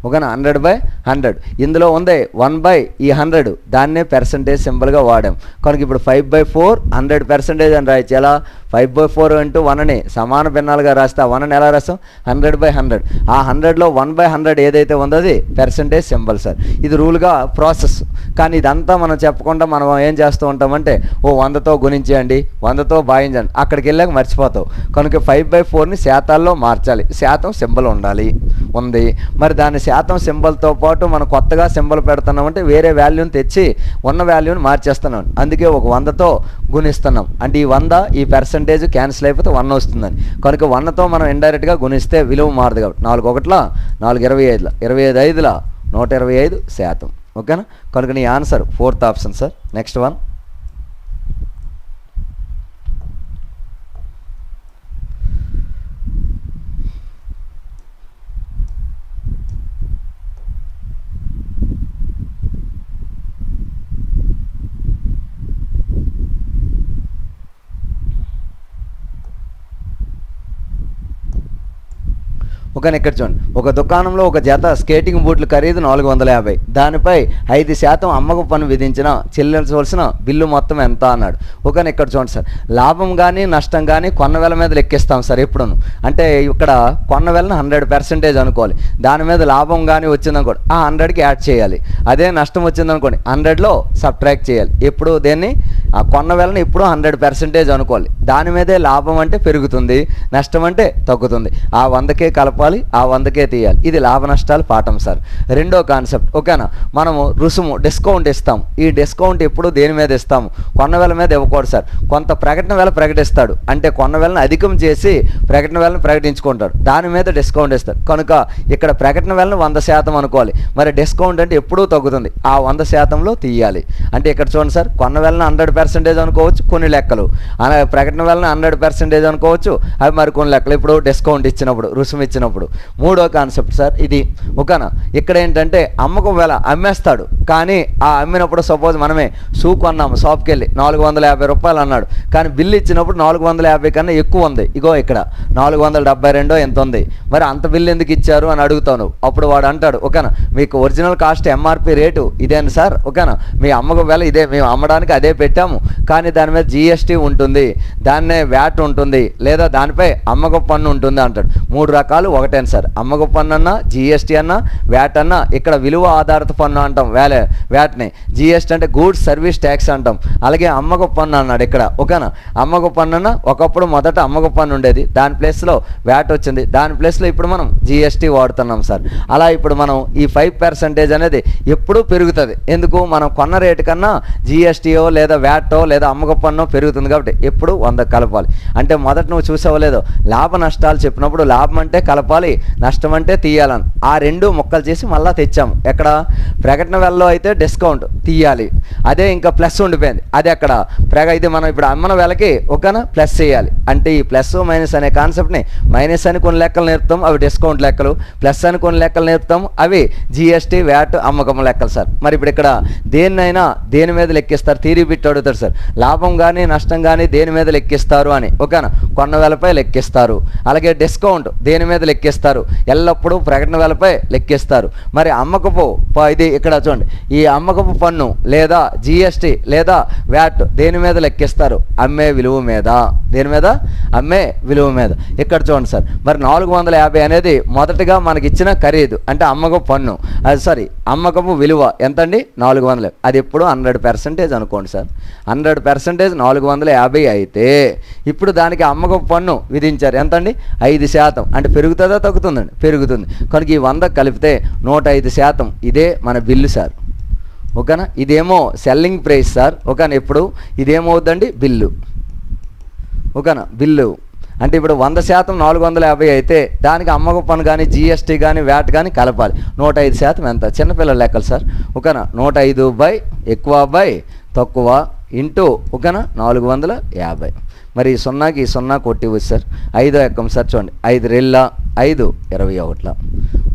ఓకేనా, 100/100. ఇందులో ఉంది 1/100, దాన్నే పర్సెంటేజ్ సింబల్గా వాడాం. కనుక ఇప్పుడు 5/4 100% అని రాయొచ్చు. ఎలా? 5/4 × 1ని సమాన భిన్నాలుగా రాస్తే ఆ 1ని ఎలా రాస్తాం? 100/100. ఆ 100లో 1/100 ఏదైతే ఉందో అది పర్సెంటేజ్ సింబల్ సార్. ఇది రూల్గా ప్రాసెస్. కానీ ఇదంతా మనం చెప్పకుండా మనం ఏం చేస్తూ ఉంటామంటే 100తో గుణించేయండి, 100తో భాగించండి, అక్కడికి వెళ్ళాక మర్చిపోతావు. కనుక 5/4ని శాతాల్లో మార్చాలి. శాతం సింబల్ ఉంది. మరి దాని శాతం సింబల్తో పాటు మనం కొత్తగా సింబల్ పెడుతున్నామంటే వేరే వాల్యూని తెచ్చి ఉన్న వాల్యూని మార్చేస్తున్నాం. అందుకే ఒక 100తో గుణిస్తున్నాం. అంటే ఈ 100 ఈ పర్సెంటేజ్ క్యాన్సిల్ అయిపోతే 1 వస్తుందని. కనుక 100తో మనం ఇండైరెక్ట్గా గుణిస్తే విలువ మారదు కాబట్టి 4 1 4 25 25 5 125%. ఓకేనా, కనుక నీ answer 4th option sir. Next one. ఓకేనా, ఇక్కడ చూడండి. ఒక దుకాణంలో ఒక జత స్కేటింగ్ బూట్లు ఖరీదు 450. దానిపై 5% అమ్మకం పన్ను విధించిన చెల్లించవలసిన బిల్లు మొత్తం ఎంత అన్నాడు. ఓకేనా, ఇక్కడ చూడండి సార్, లాభం కానీ నష్టం కానీ కొన్న వేల మీద లెక్కిస్తాం సార్ ఎప్పుడును. అంటే ఇక్కడ కొన్న వేలను 100% అనుకోవాలి. దాని మీద లాభం కానీ వచ్చిందనుకోండి ఆ 100కి యాడ్ చేయాలి. అదే నష్టం వచ్చిందనుకోండి 100లో సబ్ట్రాక్ట్ చేయాలి. ఎప్పుడు దేన్ని? ఆ కొన్న వేలని ఇప్పుడు 100% అనుకోవాలి. దాని మీదే లాభం అంటే పెరుగుతుంది, నష్టం అంటే తగ్గుతుంది. ఆ 100కే కలపాలి, ఆ 100కే తీయాలి. ఇది లాభ నష్టాలు పాఠం సార్. రెండో కాన్సెప్ట్. ఓకేనా, మనము రుసుము డిస్కౌంట్ ఇస్తాం. ఈ డిస్కౌంట్ ఎప్పుడు దేని మీద ఇస్తాము? కొన్న వేల మీద ఇవ్వకూడదు సార్. కొంత ప్రకటన వేల ప్రకటిస్తాడు, అంటే కొన్న వేలను అధికం చేసి ప్రకటన వేలను ప్రకటించుకుంటాడు, దాని మీద డిస్కౌంట్ ఇస్తాడు. కనుక ఇక్కడ ప్రకటన వేలను 100% అనుకోవాలి. మరి డిస్కౌంట్ అంటే ఎప్పుడూ తగ్గుతుంది, ఆ 100%లో తీయాలి. అంటే ఇక్కడ చూడండి సార్, కొన్న వేలను 100% అనుకోవచ్చు కొన్ని లెక్కలు, అలాగే ప్రకటన వేలను 100% అనుకోవచ్చు అవి మరి కొన్ని లెక్కలు. ఇప్పుడు డిస్కౌంట్ ఇచ్చినప్పుడు రుసుము ఇచ్చినప్పుడు వచ్చినప్పుడు. మూడో కాన్సెప్ట్ సార్ ఇది ఓకేనా. ఇక్కడ ఏంటంటే అమ్మకం వేళ అమ్మేస్తాడు, కానీ ఆ అమ్మినప్పుడు సపోజ్ మనమే షూ కొన్నాము షాప్కి వెళ్ళి 450 రూపాయలు అన్నాడు, కానీ బిల్లు ఇచ్చినప్పుడు 450 కన్నా ఎక్కువ ఉంది. ఇగో ఇక్కడ 472 ఎంత ఉంది, మరి అంత బిల్లు ఎందుకు ఇచ్చారు అని అడుగుతాను. అప్పుడు వాడు అంటాడు ఓకేనా, మీకు ఒరిజినల్ కాస్ట్ ఎంఆర్పి రేటు ఇదేనా సార్, ఓకేనా, మీ అమ్మకం వేళ ఇదే, మేము అమ్మడానికి అదే పెట్టాము, కానీ దాని మీద జిఎస్టీ ఉంటుంది, దాన్నే వ్యాట్ ఉంటుంది, లేదా దానిపై అమ్మకం పన్ను ఉంటుంది అంటాడు. మూడు రకాలు ఒకటేనా సార్, అమ్మకం పన్ను అన్నా, జిఎస్టీ అన్నా, వ్యాట్ అన్నా. ఇక్కడ విలువ ఆధారిత పన్ను అంటాం వ్యాట్ని, జిఎస్టీ అంటే గూడ్స్ సర్వీస్ ట్యాక్స్ అంటాం. అలాగే అమ్మకం పన్ను అన్నాడు ఇక్కడ ఓకేనా. అమ్మకం పన్ను అన్న ఒకప్పుడు మొదట అమ్మకం పన్ను ఉండేది, దాని ప్లేస్లో వ్యాట్ వచ్చింది, దాని ప్లేస్లో ఇప్పుడు మనం జిఎస్టీ వాడుతున్నాం సార్. అలా ఇప్పుడు మనం ఈ 5% అనేది ఎప్పుడూ పెరుగుతుంది. ఎందుకు, మనం కొన్న రేటు కన్నా జిఎస్టీయో లేదా వ్యాటో లేదా అమ్మకం పన్ను పెరుగుతుంది, కాబట్టి ఎప్పుడు 100 కలపాలి. అంటే మొదట నువ్వు చూసావో లేదో, లాభ నష్టాలు చెప్పినప్పుడు లాభం అంటే కలపాలి, నష్టం అంటే తీయాలని, ఆ రెండు ముక్కలు చేసి మళ్ళీ తెచ్చాము. ఎక్కడ ప్రకటన వేళలో అయితే డిస్కౌంట్ తీయాలి, అదే ఇంకా ప్లస్ ఉండిపోయింది, అది అక్కడ ఇది మనం ఇప్పుడు అమ్మన వేళకి ఒకనా ప్లస్ చేయాలి. అంటే ఈ ప్లస్ మైనస్ అనే కాన్సెప్ట్ని మైనస్ అని కొన్ని లెక్కలు నేర్పుతాం, అవి డిస్కౌంట్ లెక్కలు, ప్లస్ అని కొన్ని లెక్కలు నేర్పుతాం, అవి జిఎస్టీ వ్యాట్ అమ్మకం లెక్కలు సార్. మరి ఇప్పుడు ఇక్కడ దేన్నైనా దేని మీద లెక్కిస్తారు, థీరీ బిట్ అడుగుతారు సార్, లాభం కానీ నష్టం కానీ దేని మీద లెక్కిస్తారు అని ఓకేనా, కొన్న వేలపై లెక్కిస్తారు. అలాగే డిస్కౌంట్ దేని మీద లెక్కిస్తారు, ఎల్లప్పుడూ ప్రకటన వేలపై లెక్కిస్తారు. మరి అమ్మకపు ఇది ఇక్కడ చూడండి, ఈ అమ్మకపు పన్ను లేదా జిఎస్టీ లేదా వ్యాట్ దేని మీద లెక్కిస్తారు, అమ్మే విలువ మీద. దేని మీద, అమ్మే విలువ మీద. ఇక్కడ చూడండి సార్, మరి 450 అనేది మొదటగా మనకి ఇచ్చిన ఖరీదు, అంటే అమ్మకపు పన్ను, అది సారీ అమ్మకపు విలువ ఎంతండి 400, అది ఎప్పుడు 100% అనుకోండి సార్. 100% 450 అయితే ఇప్పుడు దానికి అమ్మకపు పన్ను విధించారు ఎంతండి 5%, అంటే పెరుగుతుందా తగ్గుతుందండి, పెరుగుతుంది. కనుక ఈ 100 కలిపితే 105%, ఇదే మన బిల్లు సార్ ఓకేనా. ఇదేమో సెల్లింగ్ ప్రైస్ సార్ ఓకేనా, ఇప్పుడు ఇదేమవుద్దండి బిల్లు ఓకేనా. బిల్లు అంటే ఇప్పుడు 100% 450 అయితే దానికి అమ్మకం పన్ను కానీ జిఎస్టీ కానీ వ్యాట్ కానీ కలపాలి. 105% ఎంత, చిన్నపిల్లల లెక్కలు సార్ ఓకేనా. 105 ఎక్కువ బై తక్కువ ఇంటూ ఓకేనా 450. మరి 0కి 0 కొట్టివచ్చు సార్, 5 ఎక్కం సార్ చూడండి, 5 రెళ్ళ 5 21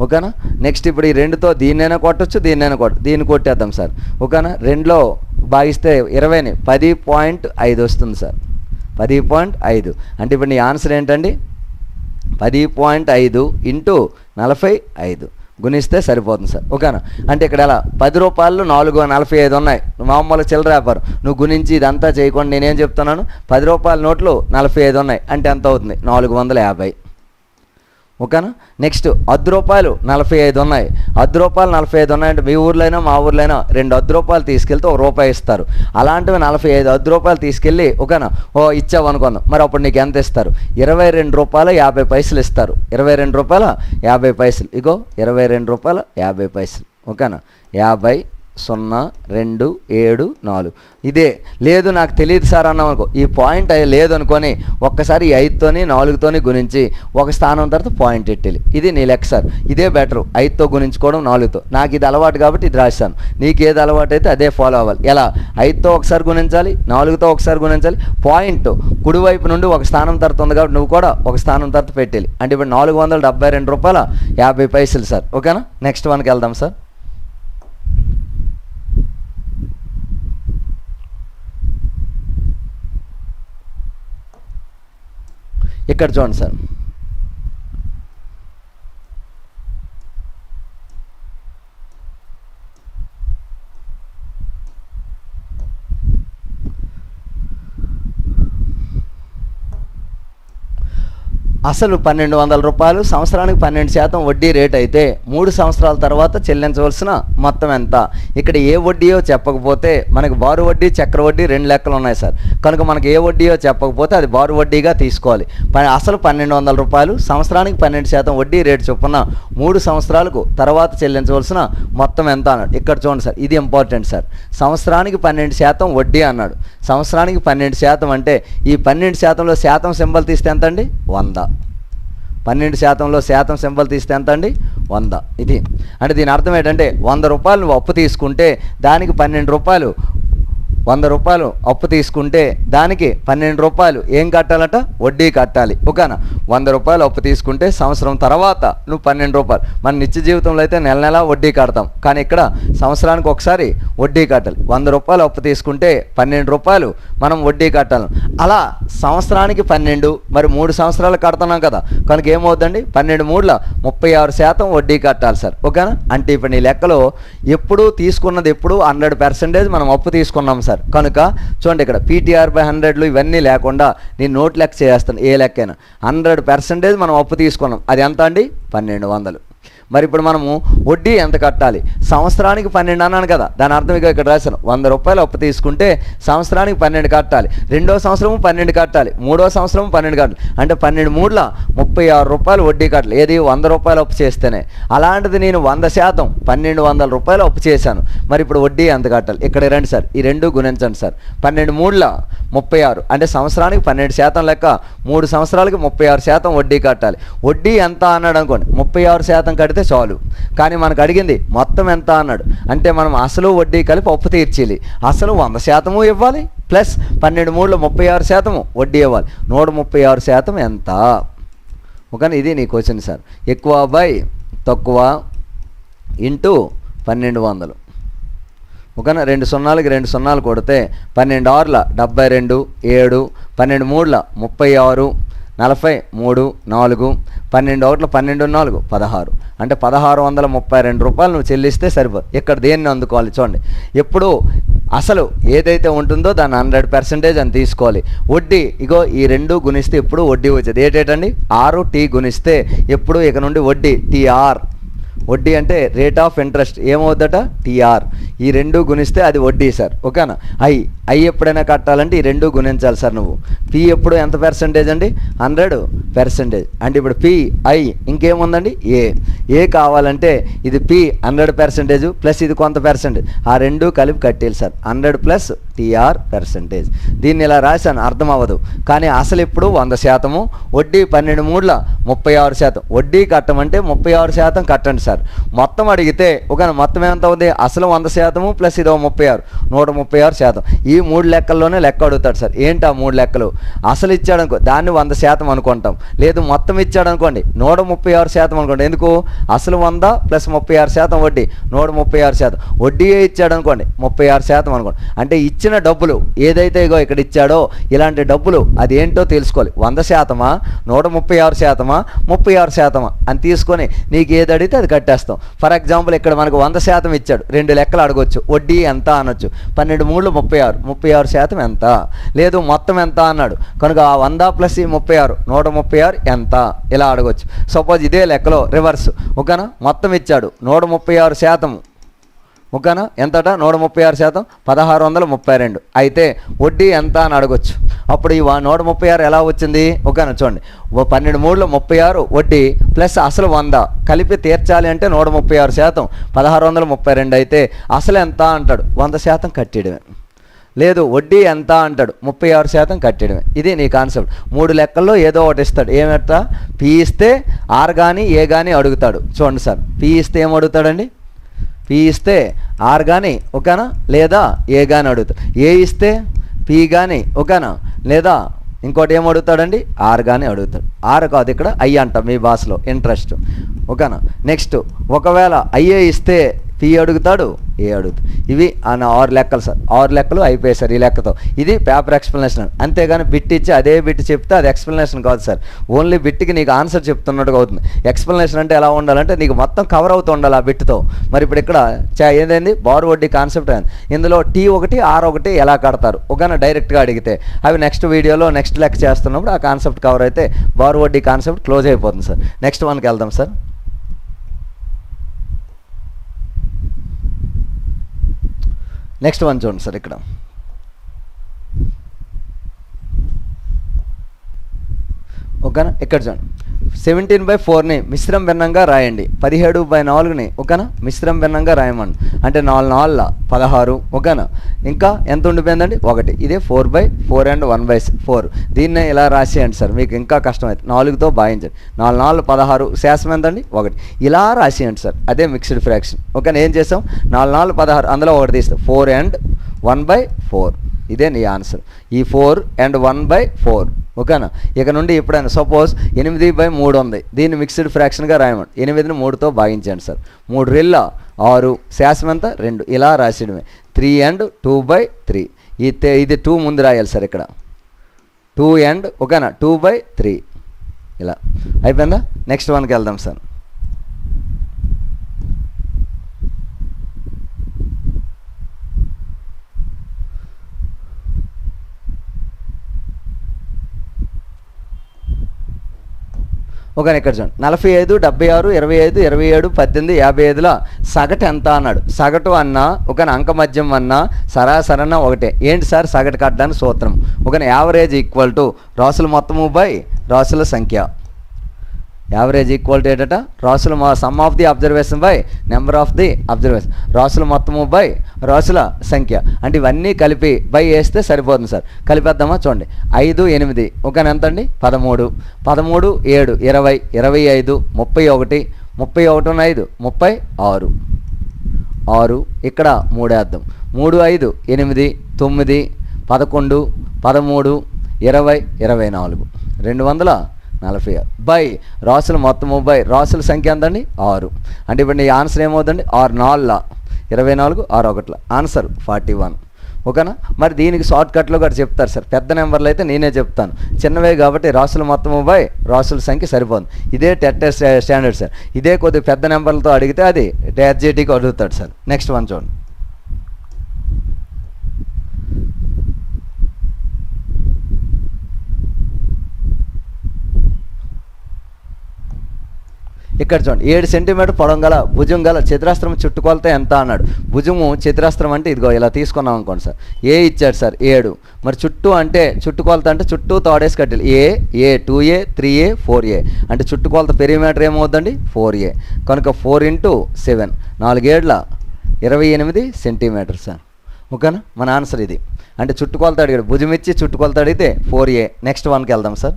ఓకేనా. నెక్స్ట్ ఇప్పుడు ఈ 2తో దీన్నైనా కొట్టచ్చు, దీన్నైనా దీన్ని కొట్టేద్దాం సార్ ఓకేనా. 2లో భాగిస్తే 20ని 10.5 వస్తుంది సార్, 10.5. అంటే ఇప్పుడు నీ ఆన్సర్ ఏంటండి 10.5 ఇంటూ 45 గుణిస్తే సరిపోతుంది సార్ ఓకేనా. అంటే ఇక్కడ ఎలా 10 రూపాయలు 4.45 ఉన్నాయి, మామూలు చిల్లర వ్యాపారం, నువ్వు గుణించి ఇదంతా చేయకుండా నేనేం చెప్తున్నాను, 10 రూపాయల నోట్లు 45 ఉన్నాయి, అంటే ఎంత అవుతుంది 450 ఓకేనా. నెక్స్ట్ 10 రూపాయలు 45 ఉన్నాయి, 10 రూపాయలు 45 ఉన్నాయంటే మీ ఊర్లో అయినా మా ఊర్లో అయినా 2 10 రూపాయలు తీసుకెళ్తే ₹1 ఇస్తారు. అలాంటివి 45 10 రూపాయలు తీసుకెళ్ళి ఓకేనా ఇచ్చావు అనుకుందాం, మరి అప్పుడు నీకు ఎంత ఇస్తారు, ₹22.50 ఇస్తారు. ₹22.50 ఇగో ₹22.50 ఓకేనా. 50.0274 ఇదే. లేదు నాకు తెలియదు సార్ అన్నాం అనుకో, ఈ పాయింట్ లేదు అనుకొని ఒక్కసారి ఈ 5తోని 4తోని గుణించి ఒక స్థానం తర్వాత పాయింట్ ఎట్టాలి. ఇది నీ లెక్క సార్, ఇదే బెటరు, 5తో గుణించుకోవడం 4తో. నాకు ఇది అలవాటు కాబట్టి ఇది రాశాను, నీకు ఏది అలవాటు అయితే అదే ఫాలో అవ్వాలి. ఎలా, 5తో ఒకసారి గుణించాలి, 4తో ఒకసారి గుణించాలి, పాయింట్ కుడివైపు నుండి ఒక స్థానం తర్వాత ఉంది కాబట్టి నువ్వు కూడా ఒక స్థానం తర్వాత పెట్టాలి. అంటే ఇప్పుడు ₹472.50 సార్ ఓకేనా. నెక్స్ట్ వన్కి వెళ్దాం సార్. ఇక్కడ చూడండి సార్, అసలు ₹1200, సంవత్సరానికి 12% వడ్డీ రేట్ అయితే 3 సంవత్సరాల తర్వాత చెల్లించవలసిన మొత్తం ఎంత. ఇక్కడ ఏ వడ్డీయో చెప్పకపోతే మనకి బారు వడ్డీ చక్ర వడ్డీ 2 లెక్కలు ఉన్నాయి సార్. కనుక మనకి ఏ వడ్డీయో చెప్పకపోతే అది బారు వడ్డీగా తీసుకోవాలి. అసలు ₹1200, సంవత్సరానికి 12% వడ్డీ రేటు చొప్పున 3 సంవత్సరాలకు తర్వాత చెల్లించవలసిన మొత్తం ఎంత అన్నాడు. ఇక్కడ చూడండి సార్, ఇది ఇంపార్టెంట్ సార్. సంవత్సరానికి 12% వడ్డీ అన్నాడు. సంవత్సరానికి 12% అంటే ఈ 12%లో శాతం సింబల్ తీస్తే ఎంత అండి 100. 12%లో శాతం సింబల్ తీస్తే ఎంత అండి 100. ఇది అంటే దీని అర్థం ఏంటంటే 100 రూపాయలు నువ్వు అప్పు తీసుకుంటే దానికి 12 రూపాయలు 100 రూపాయలు అప్పు తీసుకుంటే దానికి 12 రూపాయలు ఏం కట్టాలట, వడ్డీ కట్టాలి. ఓకేనా, 100 రూపాయలు అప్పు తీసుకుంటే సంవత్సరం తర్వాత నువ్వు 12 రూపాయలు. మన నిత్య జీవితంలో అయితే నెల నెలా వడ్డీ కడతాం, కానీ ఇక్కడ సంవత్సరానికి ఒకసారి వడ్డీ కట్టాలి. 100 రూపాయలు అప్పు తీసుకుంటే 12 రూపాయలు మనం వడ్డీ కట్టాలి. అలా సంవత్సరానికి 12, మరి 3 సంవత్సరాలు కడుతున్నాం కదా, కనుక ఏమవుతుందండి, 12×3 36% వడ్డీ కట్టాలి సార్. ఓకేనా, అంటే ఇప్పుడు నీ లెక్కలో ఎప్పుడు తీసుకున్నది ఎప్పుడు 100% మనం అప్పు తీసుకున్నాం సార్. కనుక చూడండి ఇక్కడ PTR/100లు ఇవన్నీ లేకుండా నేను నోట్ లెక్క చేస్తాను, ఏ లెక్కైనా 100% మనం అప్పు తీసుకున్నాం. అది ఎంత అండి, 1200. మరి ఇప్పుడు మనము వడ్డీ ఎంత కట్టాలి, సంవత్సరానికి 12 అన్నాను కదా, దాని అర్థం ఇక ఇక్కడ రాశాను. 100 రూపాయలు అప్పు తీసుకుంటే సంవత్సరానికి 12 కట్టాలి, 2వ సంవత్సరము 12 కట్టాలి, 3వ సంవత్సరం 12 కట్టాలి. అంటే 12×3 36 రూపాయలు వడ్డీ కట్టాలి. ఏది, 100 రూపాయలు అప్పు చేస్తేనే. అలాంటిది నేను 100% 1200 రూపాయలు అప్పు చేశాను. మరి ఇప్పుడు వడ్డీ ఎంత కట్టాలి, ఇక్కడ రండి సార్, ఈ రెండు గుణించండి సార్. 12×3 36, అంటే సంవత్సరానికి 12% లెక్క, 3 సంవత్సరాలకి 36% వడ్డీ కట్టాలి. వడ్డీ ఎంత అన్నాడు అనుకోండి, 36% కడితే చాలు. కానీ మనకు అడిగింది మొత్తం ఎంత అన్నాడు, అంటే మనం అసలు వడ్డీ కలిపి అప్పు తీర్చేయాలి. అసలు 100% ఇవ్వాలి, ప్లస్ 12×3 36% వడ్డీ ఇవ్వాలి. 136% ఎంత? ఓకే, ఇది నీ క్వశ్చన్ సార్. ఎక్కువ బై తక్కువ ఇంటూ 1200. ఓకేనా, 2 సున్నాలకి 2 సున్నాలు కొడితే 12×6 72, 7, 12×3 36, 43, 4, 12×1 12×4 16, అంటే 1632 రూపాయలు నువ్వు చెల్లిస్తే సరిపోదు. ఇక్కడ దేన్ని అందుకోవాలి చూడండి, ఎప్పుడు అసలు ఏదైతే ఉంటుందో దాన్ని 100% అని తీసుకోవాలి. వడ్డీ ఇగో ఈ రెండు గుణిస్తే ఎప్పుడు వడ్డీ వచ్చేది. ఏంటండి, 6T గుణిస్తే ఎప్పుడు ఇక నుండి వడ్డీ TR. వడ్డీ అంటే రేట్ ఆఫ్ ఇంట్రెస్ట్ ఏమవుద్దట, TR. ఈ రెండు గుణిస్తే అది వడ్డీ సార్. ఓకేనా, ఐ ఎప్పుడైనా కట్టాలంటే ఈ రెండు గుణించాలి సార్. నువ్వు P ఎప్పుడు ఎంత పర్సెంటేజ్ అండి, 100%. అంటే ఇప్పుడు PI ఇంకేముందండి, ఏ కావాలంటే ఇది P 100% ప్లస్ ఇది కొంత పర్సెంటేజ్, ఆ రెండు కలిపి కట్టేయాలి సార్. 100 plus TR%. దీన్ని ఇలా రాశాను, అర్థం అవ్వదు. కానీ అసలు ఇప్పుడు 100%, వడ్డీ 12×3 36%. వడ్డీ కట్టమంటే 36% కట్టండి సార్. మొత్తం అడిగితే ఒక మొత్తం ఎంత అవుతుంది, అసలు 100% ప్లస్ ఇదో 36, 136%. ఈ 3 లెక్కల్లోనే లెక్క అడుగుతాడు సార్. ఏంటి ఆ 3 లెక్కలు, అసలు ఇచ్చాడు అనుకో దాన్ని 100% అనుకుంటాం, లేదు మొత్తం ఇచ్చాడు అనుకోండి 136% అనుకోండి. ఎందుకు, అసలు 100 ప్లస్ 36% వడ్డీ 136%. వడ్డీ ఇచ్చాడు అనుకోండి 36% అనుకోండి. అంటే ఇచ్చిన డబ్బులు ఏదైతే ఇగో ఇక్కడ ఇచ్చాడో ఇలాంటి డబ్బులు అది ఏంటో తెలుసుకోవాలి. 100%, 136%, 36% అని తీసుకొని నీకు ఏది అడిగితే అది కట్టేస్తాం. ఫర్ ఎగ్జాంపుల్ ఇక్కడ మనకు 100% ఇచ్చాడు, 2 లెక్కలు అడగొచ్చు. వడ్డీ ఎంత అనొచ్చు, 12×3 36, 36% ఎంత, లేదు మొత్తం ఎంత అన్నాడు కనుక 100 ప్లస్ 36 136 ఎంత, ఇలా అడగొచ్చు. సపోజ్ ఇదే లెక్కలో రివర్స్. ఓకేనా, మొత్తం ఇచ్చాడు 136%. ఓకేనా, ఎంతట 136%, 1632. అయితే వడ్డీ ఎంత అని అడగొచ్చు. అప్పుడు ఈ 136 ఎలా వచ్చింది, ఓకేనా చూడండి, 12×3 36 వడ్డీ ప్లస్ అసలు 100 కలిపి తీర్చాలి అంటే 136%, 1632. అయితే అసలు ఎంత అంటాడు, 100% కట్టేయడమే. లేదు వడ్డీ ఎంత అంటాడు, 36% కట్టేయడమే. ఇది నీ కాన్సెప్ట్. 3 లెక్కల్లో ఏదో ఒకటి ఇస్తాడు. ఏమంటా, P ఇస్తే R కానీ ఏ కానీ అడుగుతాడు. చూడండి సార్, P ఇస్తే ఏం అడుగుతాడండి, P ఇస్తే R కానీ ఓకేనా, లేదా ఏ కానీ అడుగుతాడు. ఏ ఇస్తే P కానీ ఓకేనా, లేదా ఇంకోటి ఏం అడుగుతాడండి, R కానీ అడుగుతాడు. R కాదు ఇక్కడ I అంట మీ భాషలో, ఇంట్రెస్ట్. ఓకేనా, నెక్స్ట్ ఒకవేళ IA ఇస్తే P అడుగుతాడు, ఏ అడుగుతాడు. ఇవి 6 లెక్కలు సార్. 6 లెక్కలు అయిపోయాయి సార్ ఈ లెక్కతో. ఇది పేపర్ ఎక్స్ప్లెనేషన్. అంతేగాని బిట్ ఇచ్చి అదే బిట్ చెప్తే అది ఎక్స్ప్లెనేషన్ కాదు సార్. ఓన్లీ బిట్కి నీకు ఆన్సర్ చెప్తున్నట్టుగా అవుతుంది. ఎక్స్ప్లెనేషన్ అంటే ఎలా ఉండాలంటే నీకు మొత్తం కవర్ అవుతూ ఉండాలి ఆ బిట్తో. మరి ఇప్పుడు ఇక్కడ ఏదైంది, బారు వడ్డీ కాన్సెప్ట్ అయింది. ఇందులో T1 R1 ఎలా కడతారు ఓకేనా, డైరెక్ట్గా అడిగితే అవి నెక్స్ట్ వీడియోలో నెక్స్ట్ లెక్క చేస్తున్నప్పుడు ఆ కాన్సెప్ట్ కవర్ అయితే బారు వడ్డీ కాన్సెప్ట్ క్లోజ్ అయిపోతుంది సార్. నెక్స్ట్ వన్కి వెళ్దాం సార్. నెక్స్ట్ వన్ చూడండి సార్. ఇక్కడ ఓకేనా, ఇక్కడ చూడండి 17/4ని మిశ్రమ భిన్నంగా రాయండి. 17/4ని ఓకేనా మిశ్రమ భిన్నంగా రాయమండి. అంటే 4 4 16 ఓకేనా. ఇంకా ఎంత ఉండిపోయిందండి, 1. ఇదే 4/4 అండ్ 1/4. దీన్నే ఇలా రాసేయండి సార్, మీకు ఇంకా కష్టమైంది. 4తో భాగించండి. 4 4 16, శాసం ఎంతండి, 1. ఇలా రాసేయండి సార్. అదే మిక్స్డ్ ఫ్రాక్షన్. ఓకేనా, ఏం చేసాం, 4 4 16, అందులో 1 తీస్తాం. 4 and 1/4. ఇదే నీ ఆన్సర్. ఈ 4 అండ్ 1/4. ఓకేనా? ఇక నుండి ఎప్పుడైనా సపోజ్ 8/3 ఉంది, దీన్ని మిక్స్డ్ ఫ్రాక్షన్గా రాయమండి. 8ని 3తో భాగించండి సార్. 3 రెళ్ళ 6, శాసం ఎంత 2, ఇలా రాసేయడమే. 3 and 2/3. ఇది 2 ముందు రాయాలి సార్ ఇక్కడ. 2 and ఓకేనా 2/3 ఇలా అయిపోయిందా? నెక్స్ట్ వన్కి వెళ్దాం సార్. ఓకే, ఇక్కడ చూడండి. 45, 76, 25, 27, 18, 55ల సగటు ఎంత అన్నాడు. సగటు అన్నా ఒక అంక మధ్యం అన్నా సరాసరి అన్నా ఒకటే. ఏంటి సార్ సగటు కట్టడానికి సూత్రం? ఒక యావరేజ్ ఈక్వల్ టు రాసుల మొత్తము బై రాసుల సంఖ్య. యావరేజ్ ఈక్వల్ టు ఏంటట? రాసుల sum of the observation by number of the observation. రాసుల మొత్తము బై రాసుల సంఖ్య. అంటే ఇవన్నీ కలిపి బై వేస్తే సరిపోతుంది సార్. కలిపేద్దామా? చూడండి. 5, 8 ఒక ఎంత అండి? 13, 13, 7, 20, 25, 31, 31, 5, 36, 6 ఇక్కడ 3 వేద్దాం. 3, 5, 8, 9, 11, 13, 20, 24, 246 బై రాసుల మొత్తము బై రాసుల సంఖ్య ఎంతండి? 6. అంటే ఇప్పుడు నీ ఆన్సర్ ఏమవుతుందండి? 6 4 24, 6 1 ఆన్సర్ 41. ఓకేనా? మరి దీనికి షార్ట్ కట్లో కూడా చెప్తారు సార్. పెద్ద నెంబర్లు అయితే నేనే చెప్తాను, చిన్నవే కాబట్టి రాసుల మొత్తము బై రాసుల సంఖ్య సరిపోతుంది. ఇదే టెట్ స్టాండర్డ్ సార్. ఇదే కొద్దిగా పెద్ద నెంబర్లతో అడిగితే అది TGTకి అడుగుతాడు సార్. నెక్స్ట్ వన్ చూడండి. ఇక్కడ చూడండి. 7 సెంటీమీటర్ పొడవు గల భుజం గల చతురస్రం చుట్టుకొలత ఎంత అన్నాడు. భుజము చతురస్రం అంటే ఇదిగో ఇలా తీసుకున్నాం అనుకోండి సార్. ఏ ఇచ్చాడు సార్ 7. మరి చుట్టూ అంటే చుట్టుకొలత అంటే చుట్టూ తోడేసి కట్టాలి. ఏ 2A 3A 4A అంటే చుట్టుకొలత పెరిమీటర్ ఏమవుతుందండి? 4A. కనుక 4 × 7 4 7 28 సెంటీమీటర్ సార్. ఓకేనా? మన ఆన్సర్ ఇది. అంటే చుట్టుకొలత అడిగాడు, భుజం ఇచ్చి చుట్టుకొలత అడిగితే 4A. నెక్స్ట్ వన్కి వెళ్దాం సార్.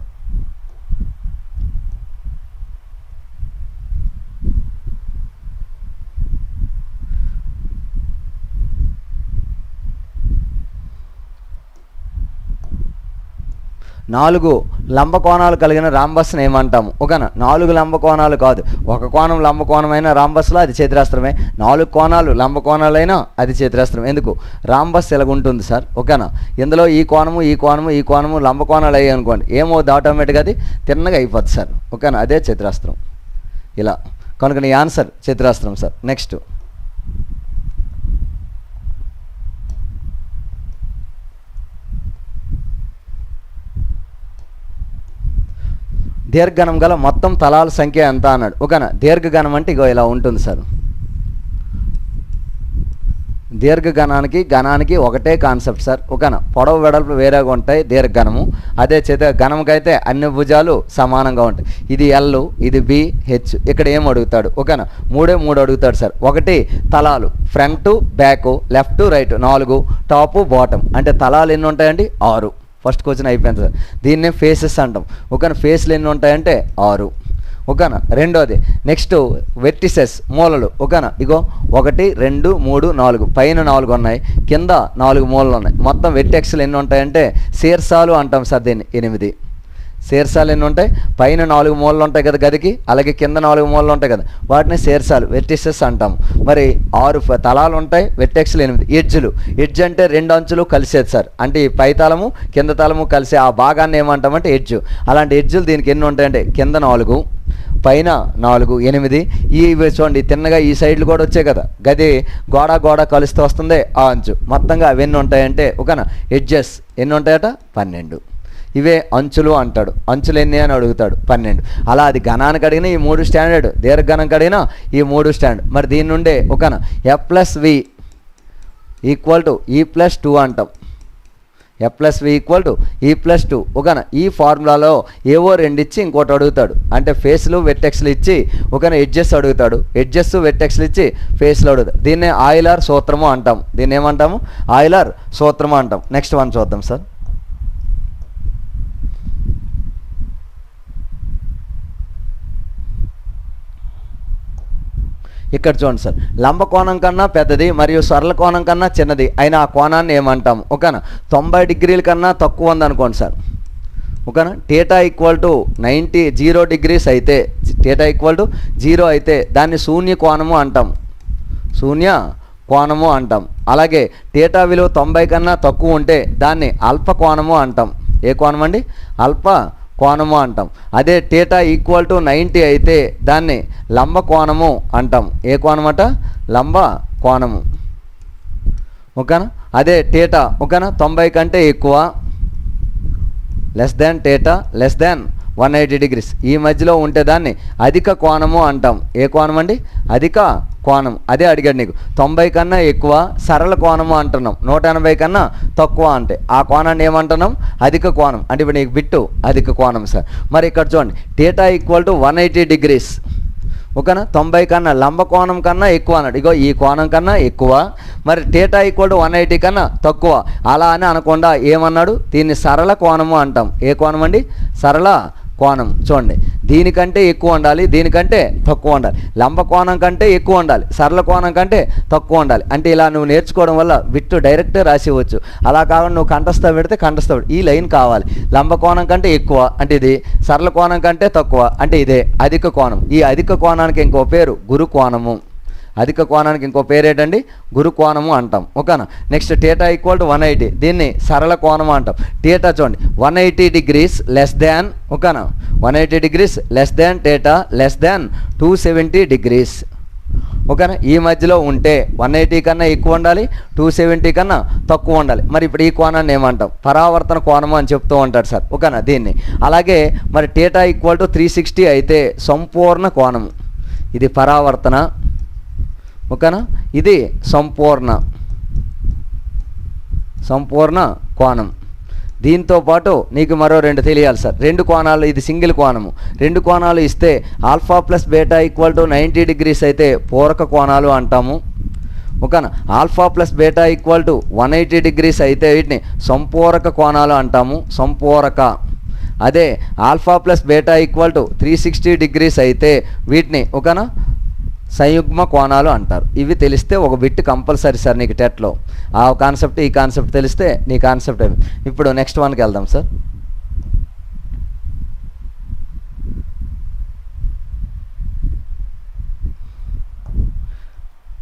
నాలుగు లంబకోణాలు కలిగిన రాంబస్ని ఏమంటాము? ఓకేనా? 4 లంబకోణాలు కాదు, ఒక కోణం లంబకోణమైన రాంబస్లో అది చతురస్రమే. 4 కోణాలు లంబకోణాలైనా అది చతురస్రం. ఎందుకు? రాంబస్ ఇలాగ ఉంటుంది సార్. ఓకేనా? ఇందులో ఈ కోణము ఈ కోణము ఈ కోణము లంబకోణాలు అయ్యాయి అనుకోండి, ఏమవుతుంది? ఆటోమేటిక్గా అది తిన్నగా అయిపోద్ది సార్. ఓకేనా? అదే చతురస్రం ఇలా. కనుక నీ ఆన్సర్ చతురస్రం సార్. నెక్స్ట్ దీర్ఘగణం గల మొత్తం తలాల సంఖ్య ఎంత అన్నాడు. ఓకేనా? దీర్ఘగణం అంటే ఇగో ఇలా ఉంటుంది సార్. దీర్ఘగణానికి గణానికి ఒకటే కాన్సెప్ట్ సార్. ఓకేనా? పొడవు వెడల్పు వేరేగా ఉంటాయి దీర్ఘగణము. అదే గణంకైతే అన్ని భుజాలు సమానంగా ఉంటాయి. ఇది L, ఇది B, H. ఇక్కడ ఏం అడుగుతాడు? ఓకేనా? 3 అడుగుతాడు సార్. 1 తలాలు, front back left right 4, top bottom. అంటే తలాలు ఎన్ని ఉంటాయండి? 6. ఫస్ట్ క్వశ్చన్ అయిపోయింది సార్. దీన్నే ఫేసెస్ అంటాం. ఓకేనా? ఫేస్లు ఎన్ని ఉంటాయంటే 6. ఓకేనా? రెండోది నెక్స్ట్ వెర్టిసెస్ మూలలు. ఓకేనా? ఇగో 1 2 3 4 పైన 4 ఉన్నాయి, కింద 4 మూలలు ఉన్నాయి. మొత్తం వెర్టెక్స్లు ఎన్ని ఉంటాయంటే శీర్షాలు అంటాం సార్. దీన్ని 8 శీర్షాలు ఎన్ని ఉంటాయి? పైన 4 మూలలు ఉంటాయి కదా గదికి, అలాగే కింద 4 మూలలు ఉంటాయి కదా, వాటిని శీర్షాలు వెర్టిసెస్ అంటాము. మరి 6 తలాలు ఉంటాయి, వెర్టెక్స్లు 8. ఎడ్జ్ అంటే 2 అంచులు కలిసేది సార్. అంటే ఈ పై తలము కింద తలము కలిసే ఆ భాగాన్ని ఏమంటామంటే ఎడ్జ్. అలాంటి ఎడ్జులు దీనికి ఎన్ని ఉంటాయంటే కింద 4 పైన 4 8. ఈ చూడండి తిన్నగా ఈ సైడ్లు కూడా వచ్చాయి కదా, గది గోడ కలుస్తూ వస్తుంది ఆ అంచు. మొత్తంగా అవి ఎన్ని ఉంటాయంటే ఓకేనా? ఎడ్జెస్ ఎన్ని ఉంటాయట? 12. ఇవే అంచులు అంటాడు. అంచులు ఎన్ని అని అడుగుతాడు? 12. అలా అది గణానికి అడిగిన ఈ 3 స్టాండర్డ్, దీర్ఘగణానికి అడిగిన ఈ 3 స్టాండర్డ్. మరి దీని నుండే ఓకేనా F+V = E+2 అంటాం. F+V = E+2. ఓకేనా? ఈ ఫార్ములాలో ఏవో 2 ఇచ్చి ఇంకోటి అడుగుతాడు. అంటే ఫేస్లు వెర్టెక్స్లు ఇచ్చి ఓకేనా ఎడ్జెస్ అడుగుతాడు. ఎడ్జెస్ వెర్టెక్స్లు ఇచ్చి ఫేస్లు అడుగుతాడు. దీన్నే ఆయిలర్ సూత్రము అంటాం. దీన్ని ఏమంటాము? ఆయిలర్ సూత్రము అంటాం. నెక్స్ట్ వన్ చూద్దాం సార్. ఇక్కడ చూడండి సార్, లంబ కోణం కన్నా పెద్దది మరియు సరళ కోణం కన్నా చిన్నది అయినా ఆ కోణాన్ని ఏమంటాము? ఓకేనా, 90 డిగ్రీల కన్నా తక్కువ ఉందనుకోండి సార్. ఓకేనా, θ = 0 డిగ్రీస్ అయితే, θ 0 అయితే దాన్ని శూన్య కోణము అంటాం. శూన్య కోణము అంటాం. అలాగే θ విలువ 90 కన్నా తక్కువ ఉంటే దాన్ని అల్ప కోణము అంటాం. ఏ కోణం అండి? అల్ప కోణము అంటాం. అదే θ = 90 అయితే దాన్ని లంబ కోణము అంటాం. ఏ కోణం అట? లంబ కోణము. ఓకేనా, అదే θ ఓకేనా 90 కంటే ఎక్కువ, θ <180 డిగ్రీస్ ఈ మధ్యలో ఉంటే దాన్ని అధిక కోణము అంటాం. ఏ కోణం అండి? అధిక కోణం. అదే అడిగాడు నీకు, 90 కన్నా ఎక్కువ సరళ కోణము అంటున్నాం, 180 కన్నా తక్కువ అంటే ఆ కోణాన్ని ఏమంటున్నాం? అధిక కోణం. అంటే ఇప్పుడు నీకు బిట్టు అధిక కోణం సార్. మరి ఇక్కడ చూడండి, θ = 180 డిగ్రీస్. ఓకేనా, 90 కన్నా లంబ కోణం కన్నా ఎక్కువ అన్నాడు. ఇగో ఈ కోణం కన్నా ఎక్కువ, మరి θ = 180 కన్నా తక్కువ. అలా అని అనకుండా ఏమన్నాడు? దీన్ని సరళ కోణము అంటాం. ఏ కోణం అండి? సరళ కోణం. చూడండి, దీనికంటే ఎక్కువ ఉండాలి, దీనికంటే తక్కువ ఉండాలి. లంబ కోణం కంటే ఎక్కువ ఉండాలి, సరళ కోణం కంటే తక్కువ ఉండాలి. అంటే ఇలా నువ్వు నేర్చుకోవడం వల్ల బిట్టు డైరెక్టే రాసివచ్చు. అలా కాకుండా నువ్వు కంఠస్థ పెడితే కంఠస్థ ఈ లైన్ కావాలి. లంబ కోణం కంటే ఎక్కువ అంటే ఇది, సరళ కోణం కంటే తక్కువ అంటే ఇదే అధిక కోణం. ఈ అధిక కోణానికి ఇంకో పేరు గురు కోణము. అధిక కోణానికి ఇంకో పేరు ఏంటండి? గురు కోణము అంటాం. ఓకేనా, నెక్స్ట్ θ = 180, దీన్ని సరళ కోణము అంటాం. θ చూడండి 180 డిగ్రీస్ లెస్ దాన్, ఓకేనా, 180 డిగ్రీస్ లెస్ దాన్ θ <270 డిగ్రీస్. ఓకేనా, ఈ మధ్యలో ఉంటే 180 కన్నా ఎక్కువ ఉండాలి, 270 కన్నా తక్కువ ఉండాలి. మరి ఇప్పుడు ఈ కోణాన్ని ఏమంటాం? పరావర్తన కోణము అని చెప్తూ ఉంటాడు సార్. ఓకేనా, దీన్ని. అలాగే మరి θ = 360 అయితే సంపూర్ణ కోణము. ఇది పరావర్తన. ఓకేనా, ఇది సంపూర్ణ కోణం. దీంతో పాటు నీకు మరో 2 తెలియాలి సార్. 2 కోణాలు, ఇది సింగిల్ కోణము. 2 కోణాలు ఇస్తే α + β = 90 డిగ్రీస్ అయితే పూరక కోణాలు అంటాము. ఓకేనా, α + β = 180 డిగ్రీస్ అయితే వీటిని సంపూరక కోణాలు అంటాము. సంపూరక. అదే α + β = 360 డిగ్రీస్ అయితే వీటిని ఓకేనా సంయుగ్మ కోణాలు అంటారు. ఇవి తెలిస్తే ఒక బిట్ కంపల్సరీ సార్ నీకు టెట్లో. ఆ కాన్సెప్ట్ ఈ కాన్సెప్ట్ తెలిస్తే నీ కాన్సెప్ట్ అయిపోయింది. ఇప్పుడు నెక్స్ట్ వన్కి వెళ్దాం సార్.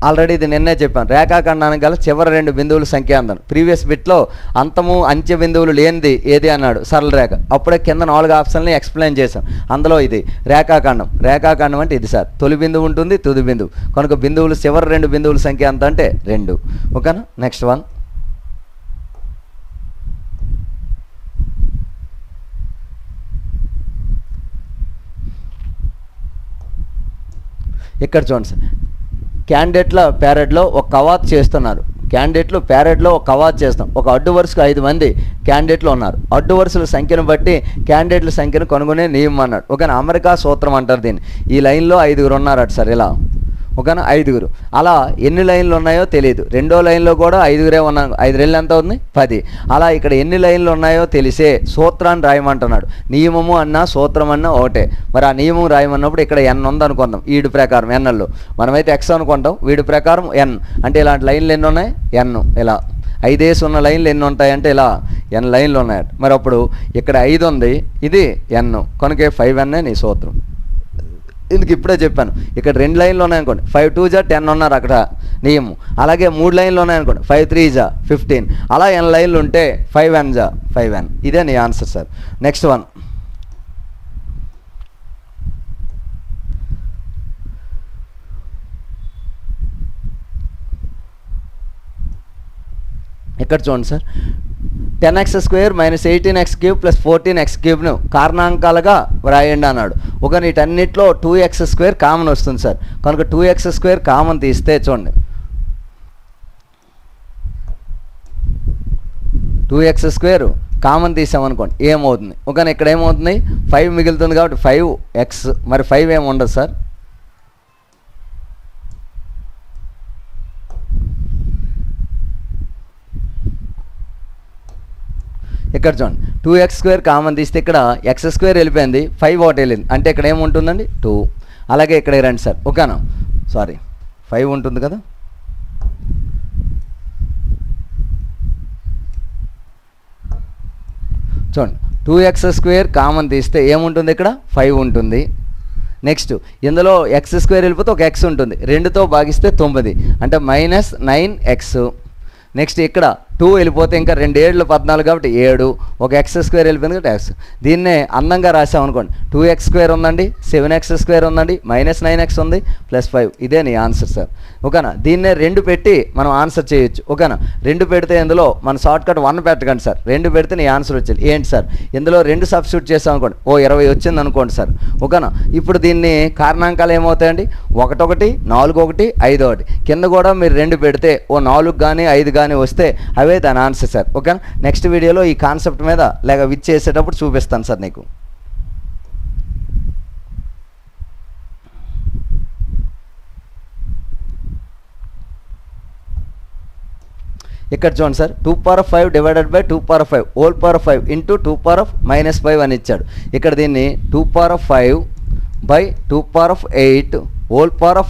ఆల్రెడీ ఇది నిన్నే చెప్పాను, రేఖాఖండానికి గల చివరి 2 బిందువుల సంఖ్య అన్నాను. ప్రీవియస్ బిట్లో అంతము అంచె బిందువులు లేనిది ఏది అన్నాడు? సరళ రేఖ. అప్పుడే కింద 4 ఆప్షన్లు ఎక్స్ప్లెయిన్ చేశాం. అందులో ఇది రేఖాఖండం. రేఖాఖండం అంటే ఇది సార్, తొలి బిందువు ఉంటుంది, తుది బిందువు. కనుక బిందువులు చివరి 2 బిందువుల సంఖ్య ఎంత అంటే 2. ఓకేనా, నెక్స్ట్ వన్. ఇక్కడ చూడండి సార్, క్యాండిడేట్ల ప్యారెడ్లో ఒక కవాత్ చేస్తున్నారు. ఒక కవాత్ చేస్తాం. ఒక అడ్డు వరుసకు 5 మంది క్యాండిడేట్లు ఉన్నారు. అడ్డు వరుసల సంఖ్యను బట్టి క్యాండిడేట్ల సంఖ్యను కనుగొనే నియమం అన్నాడు. ఓకేనా, అమెరికా సూత్రం అంటారు దీన్ని. ఈ లైన్లో 5 ఉన్నారట సార్, ఇలా. ఓకేనా, 5. అలా ఎన్ని లైన్లు ఉన్నాయో తెలియదు. రెండో లైన్లో కూడా 5 ఉన్నారు. 5 రెళ్ళు ఎంత అవుతుంది? 10. అలా ఇక్కడ ఎన్ని లైన్లు ఉన్నాయో తెలిసే సూత్రాన్ని రాయమంటున్నాడు. నియమము అన్నా సూత్రం అన్నా ఒకటే. మరి ఆ నియమం రాయమన్నప్పుడు ఇక్కడ n ఉంది అనుకుందాం. వీడి ప్రకారం ఎన్లో మనమైతే x అనుకుంటాం, వీడి ప్రకారం n. అంటే ఇలాంటి లైన్లు ఎన్ని ఉన్నాయి? n. ఇలా 5 ఉన్న లైన్లు ఎన్ని ఉంటాయంటే ఇలా n లైన్లు ఉన్నాయట. మరి అప్పుడు ఇక్కడ 5 ఉంది, ఇది n, కనుక 5n నీ సూత్రం. ఇందుకు ఇప్పుడే చెప్పాను, ఇక్కడ 2 లైన్లు ఉన్నాయనుకోండి, 5 2 = 10 ఉన్నారు అక్కడ నియమం. అలాగే 3 లైన్లు ఉన్నాయనుకోండి, 5 3 = 15. అలా n లైన్లు ఉంటే 5n = 5n. ఇదే నీ ఆన్సర్ సార్. Next one. ఇక్కడ చూడండి సార్, 10x² - 18x³ + 14x³ కారణాంకాలుగా వ్రాయండి అన్నాడు. ఒక వీటన్నిటిలో 2x² కామన్ వస్తుంది సార్. కనుక 2x² కామన్ తీస్తే చూడండి, 2x² కామన్ తీసామనుకోండి ఏమవుతుంది? ఒక ఇక్కడ ఏమవుతుంది? 5 మిగులుతుంది కాబట్టి 5x. మరి 5 ఏమి ఉండదు సార్. ఇక్కడ చూడండి, 2x² కామన్ తీస్తే ఇక్కడ x² వెళ్ళిపోయింది, 5 ఒకటి వెళ్ళింది. అంటే ఇక్కడ ఏముంటుందండి? 2. అలాగే ఇక్కడ రండి సార్. ఓకేనా, సారీ 5 ఉంటుంది కదా. చూడండి 2x² కామన్ తీస్తే ఏముంటుంది ఇక్కడ 5 ఉంటుంది. నెక్స్ట్ ఇందులో x² వెళ్ళిపోతే ఒక x ఉంటుంది, 2తో భాగిస్తే 9 అంటే -9x. నెక్స్ట్ ఇక్కడ 2 వెళ్ళిపోతే ఇంకా 2 7 14 కాబట్టి 7, ఒక x² వెళ్ళిపోయింది కాబట్టి x. దీన్నే అందంగా రాసాం అనుకోండి, 2x² ఉందండి, 7x² ఉందండి, -9x ఉంది, +5. ఇదే నీ ఆన్సర్ సార్. ఓకేనా. దీన్నే 2 పెట్టి మనం ఆన్సర్ చేయొచ్చు. ఓకేనా. 2 పెడితే ఇందులో మన షార్ట్ కట్ 1 పెట్టకండి సార్, 2 పెడితే నీ ఆన్సర్ వచ్చేది. ఏంటి సార్ ఇందులో 2 సబ్స్టిట్యూట్ చేసాం అనుకోండి, 20 వచ్చింది అనుకోండి సార్. ఓకేనా. ఇప్పుడు దీన్ని కారణాంకాలు ఏమవుతాయండి, 1 1 4 1 5 1. కింద కూడా మీరు 2 పెడితే 4 కానీ 5 కానీ వస్తే అవే దాని ఆన్సర్ సార్. ఓకేనా. నెక్స్ట్ వీడియోలో ఈ కాన్సెప్ట్ మీద లేక విచ్ చేసేటప్పుడు చూపిస్తాను సార్ నీకు. ఇక్కడ చూడండి sir, 2⁵ divided by 2⁵ whole power 5 into 2⁻⁻5 అని ఇచ్చాడు. ఇక్కడ దీన్ని 2⁵ బై 2⁵ హోల్ పవర్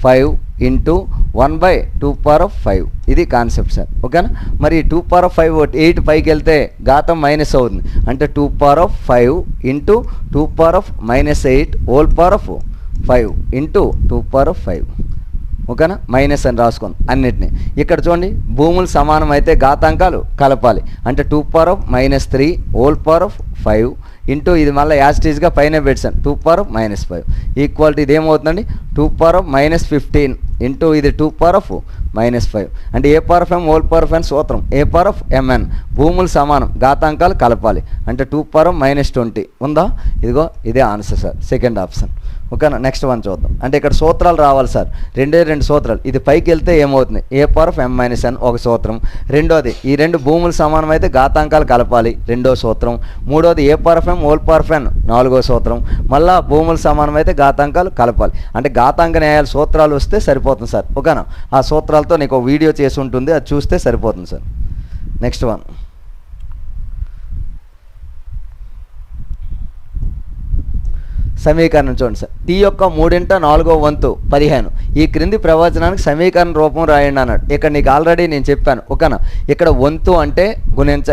5 ఇంటూ 1/2⁵. ఇది కాన్సెప్ట్ సార్. ఓకేనా. మరి 2⁵ 8 పైకి వెళ్తే ఘాతం మైనస్ అవుతుంది, అంటే 2⁵ ఇంటూ 2⁻⁻8 హోల్ పవర్ 5 ఇంటూ 2⁵. ఓకేనా. మైనస్ అని రాసుకోండి అన్నిటినీ. ఇక్కడ చూడండి, భూములు సమానం అయితే ఘాతాంకాలు కలపాలి, అంటే 2⁻³ హోల్ పవర్ 5 ఇంటూ ఇది మళ్ళీ యాస్టీజ్గా పైన పెట్టాను 2⁻⁻5 ఈక్వాలిటీ ఇది ఏమవుతుందండి 2⁻−15 ఇంటూ ఇది 2⁻−5 అంటే a⁻m హోల్ పవర్ n సూత్రం a⁻mn. భూములు సమానం ఘాతాంకాలు కలపాలి అంటే 2⁻−20 ఉందా. ఇదిగో ఇదే ఆన్సర్ సార్, సెకండ్ ఆప్షన్. ఓకేనా. నెక్స్ట్ వన్ చూద్దాం. అంటే ఇక్కడ సూత్రాలు రావాలి సార్, 2 సూత్రాలు. ఇది పైకి వెళ్తే ఏమవుతుంది a⁻m−n ఒక సూత్రం, రెండోది ఈ 2 భూములు సమానం అయితే ఘాతాంకాలు కలపాలి రెండో సూత్రం, మూడోది a⁻m హోల్ పవర్ n నాలుగో సూత్రం, మళ్ళీ భూములు సమానం అయితే ఘాతాంకాలు కలపాలి. అంటే ఘాతాంక న్యాయాల సూత్రాలు వస్తే సరిపోతుంది సార్. ఓకేనా. ఆ సూత్రాలతో నీకు ఒక వీడియో చేసి ఉంటుంది, అది చూస్తే సరిపోతుంది సార్. నెక్స్ట్ వన్, సమీకరణం చూడండి సార్. టీ యొక్క 3/4 వంతు 15 ఈ క్రింది ప్రవచనానికి సమీకరణ రూపం రాయండి అన్నాడు. ఇక్కడ నీకు ఆల్రెడీ నేను చెప్పాను. ఓకేనా. ఇక్కడ వంతు అంటే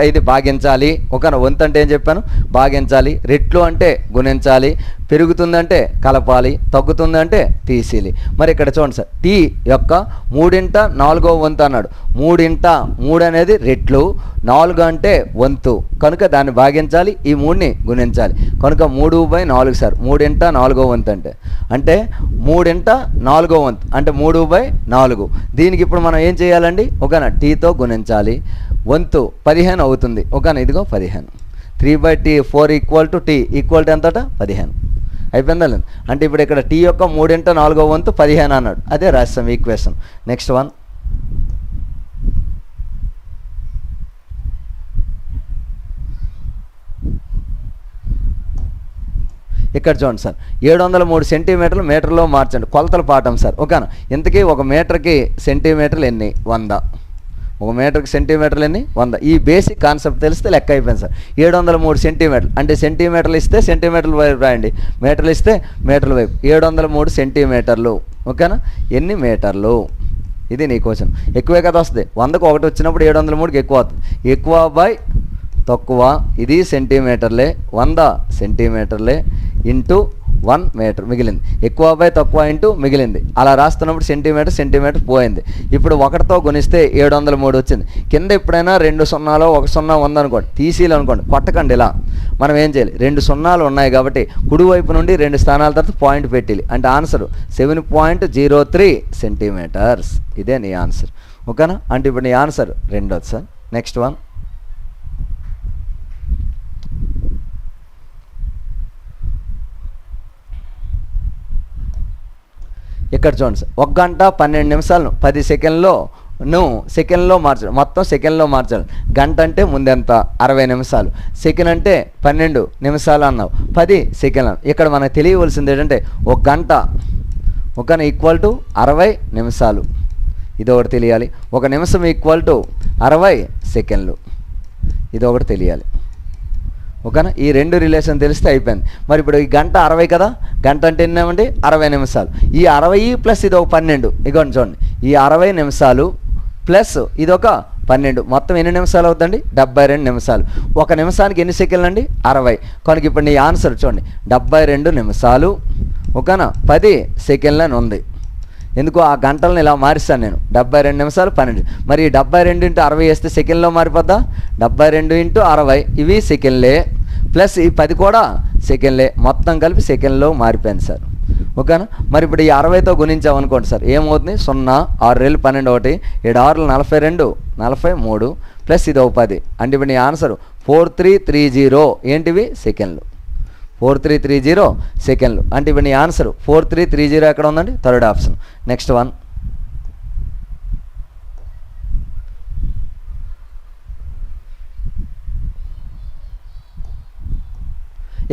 ఇది భాగించాలి. ఓకేనా. వంతు అంటే ఏం చెప్పాను, భాగించాలి. రెట్లు అంటే గుణించాలి, పెరుగుతుందంటే కలపాలి, తగ్గుతుందంటే తీసేయాలి. మరి ఇక్కడ చూడండి సార్, టీ యొక్క 3/4 వంతు అన్నాడు. 3 అనేది రెట్లు, 4 అంటే వంతు, కనుక దాన్ని భాగించాలి, ఈ 3ని గుణించాలి, కనుక 3/4 సార్. 3/4 వంతు అంటే 3/4 వంతు అంటే 3/4. దీనికి ఇప్పుడు మనం ఏం చేయాలండి, ఓకేనా, టీతో గుణించాలి. వంతు 15 అవుతుంది. ఓకేనా. ఇదిగో 15. 3/4 equal to t equal to ఎంతట 15. అయిపోయిందా లేదు. అంటే ఇప్పుడు ఇక్కడ టీ యొక్క 3/4 వంతు 15 అన్నాడు. అదే రాస్తాం ఈక్వేషన్. నెక్స్ట్ వన్, ఇక్కడ చూడండి సార్, 703 సెంటీమీటర్లు మీటర్లో మార్చండి. కొలతల పాఠం సార్. ఓకేనా. ఇంతకీ ఒక మీటర్కి సెంటీమీటర్లు ఎన్ని, 100. ఒక మీటర్కి సెంటీమీటర్లు ఎన్ని, 100. ఈ బేసిక్ కాన్సెప్ట్ తెలిస్తే లెక్క అయిపోయింది సార్. 703 సెంటీమీటర్లు అంటే సెంటీమీటర్లు ఇస్తే సెంటీమీటర్ల వైపు రాయండి, మీటర్లు ఇస్తే మీటర్ల వైపు. 703 సెంటీమీటర్లు. ఓకేనా. ఎన్ని మీటర్లు, ఇది నీ క్వశ్చన్. ఎక్కువే కదా వస్తుంది, 100కు 1 వచ్చినప్పుడు 703కి ఎక్కువ అవుతుంది. ఎక్కువ బై తక్కువ, ఇది సెంటీమీటర్లే, 100 సెంటీమీటర్లే ఇంటూ 1 మీటర్ మిగిలింది. ఎక్కువ బై తక్కువ ఇంటూ మిగిలింది. అలా రాస్తున్నప్పుడు సెంటీమీటర్ పోయింది. ఇప్పుడు 1తో గుణిస్తే 703 వచ్చింది. కింద ఎప్పుడైనా 2 సున్నాలో 1 సున్నా ఉందనుకోండి, తీసేయాలనుకోండి, కొట్టకండి. ఇలా మనం ఏం చేయాలి, 2 సున్నాలు ఉన్నాయి కాబట్టి కుడివైపు నుండి 2 స్థానాల తర్వాత పాయింట్ పెట్టాలి. అంటే ఆన్సర్ 7.03 సెంటీమీటర్స్. ఇదే నీ ఆన్సర్. ఓకేనా. అంటే ఇప్పుడు నీ ఆన్సర్ రెండోది సార్. నెక్స్ట్ వన్, ఇక్కడ చూడండి సార్, 1 గంట 12 నిమిషాలను 10 సెకండ్లో మార్చాలి. మొత్తం సెకండ్లో మార్చాలి. గంట అంటే ముందెంత 60 నిమిషాలు, సెకండ్ అంటే 12 నిమిషాలు అన్నావు, 10 సెకండ్లు. ఇక్కడ మనకు తెలియవలసింది ఏంటంటే 1 గంట ఒక ఈక్వల్ టు 60 నిమిషాలు, ఇది ఒకటి తెలియాలి. 1 నిమిషం ఈక్వల్ టు 60 సెకండ్లు, ఇది ఒకటి తెలియాలి. ఓకేనా, ఈ రెండు రిలేషన్ తెలిస్తే అయిపోయింది. మరి ఇప్పుడు ఈ గంట 60 కదా, గంట అంటే ఎన్నేమండి 60 నిమిషాలు. ఈ 60 ప్లస్ ఇది ఒక 12, ఇగోండి చూడండి, ఈ 60 నిమిషాలు ప్లస్ ఇది ఒక 12 మొత్తం ఎన్ని నిమిషాలు అవుతుందండి 72 నిమిషాలు. ఒక నిమిషానికి ఎన్ని సెకండ్లు అండి 60. కనుక ఇప్పుడు నీ ఆన్సర్ చూడండి 72 నిమిషాలు ఓకేనా 10 సెకండ్లు అని ఉంది. ఎందుకు ఆ గంటలను ఇలా మారిస్తాను నేను, 72 నిమిషాలు 12. మరి 72 × 60 వేస్తే సెకండ్లో మారిపోద్దా, 72 × 60 ఇవి సెకండ్లే ప్లస్ ఈ 10 కూడా సెకండ్లే, మొత్తం కలిపి సెకండ్లో మారిపోయింది సార్. ఓకేనా, మరి ఇప్పుడు ఈ 60తో గుణించామనుకోండి సార్, ఏమవుతుంది 0 6 రెళ్ళు 12 1 7 6 42 43 ప్లస్ ఇది ఒక 10. అంటే ఇప్పుడు నీ ఆన్సర్ 4330 ఏంటివి సెకండ్లు, 4330 సెకండ్లు. అంటే ఇప్పుడు నీ ఆన్సర్ 4330 ఎక్కడ ఉందండి, థర్డ్ ఆప్షన్. నెక్స్ట్ వన్,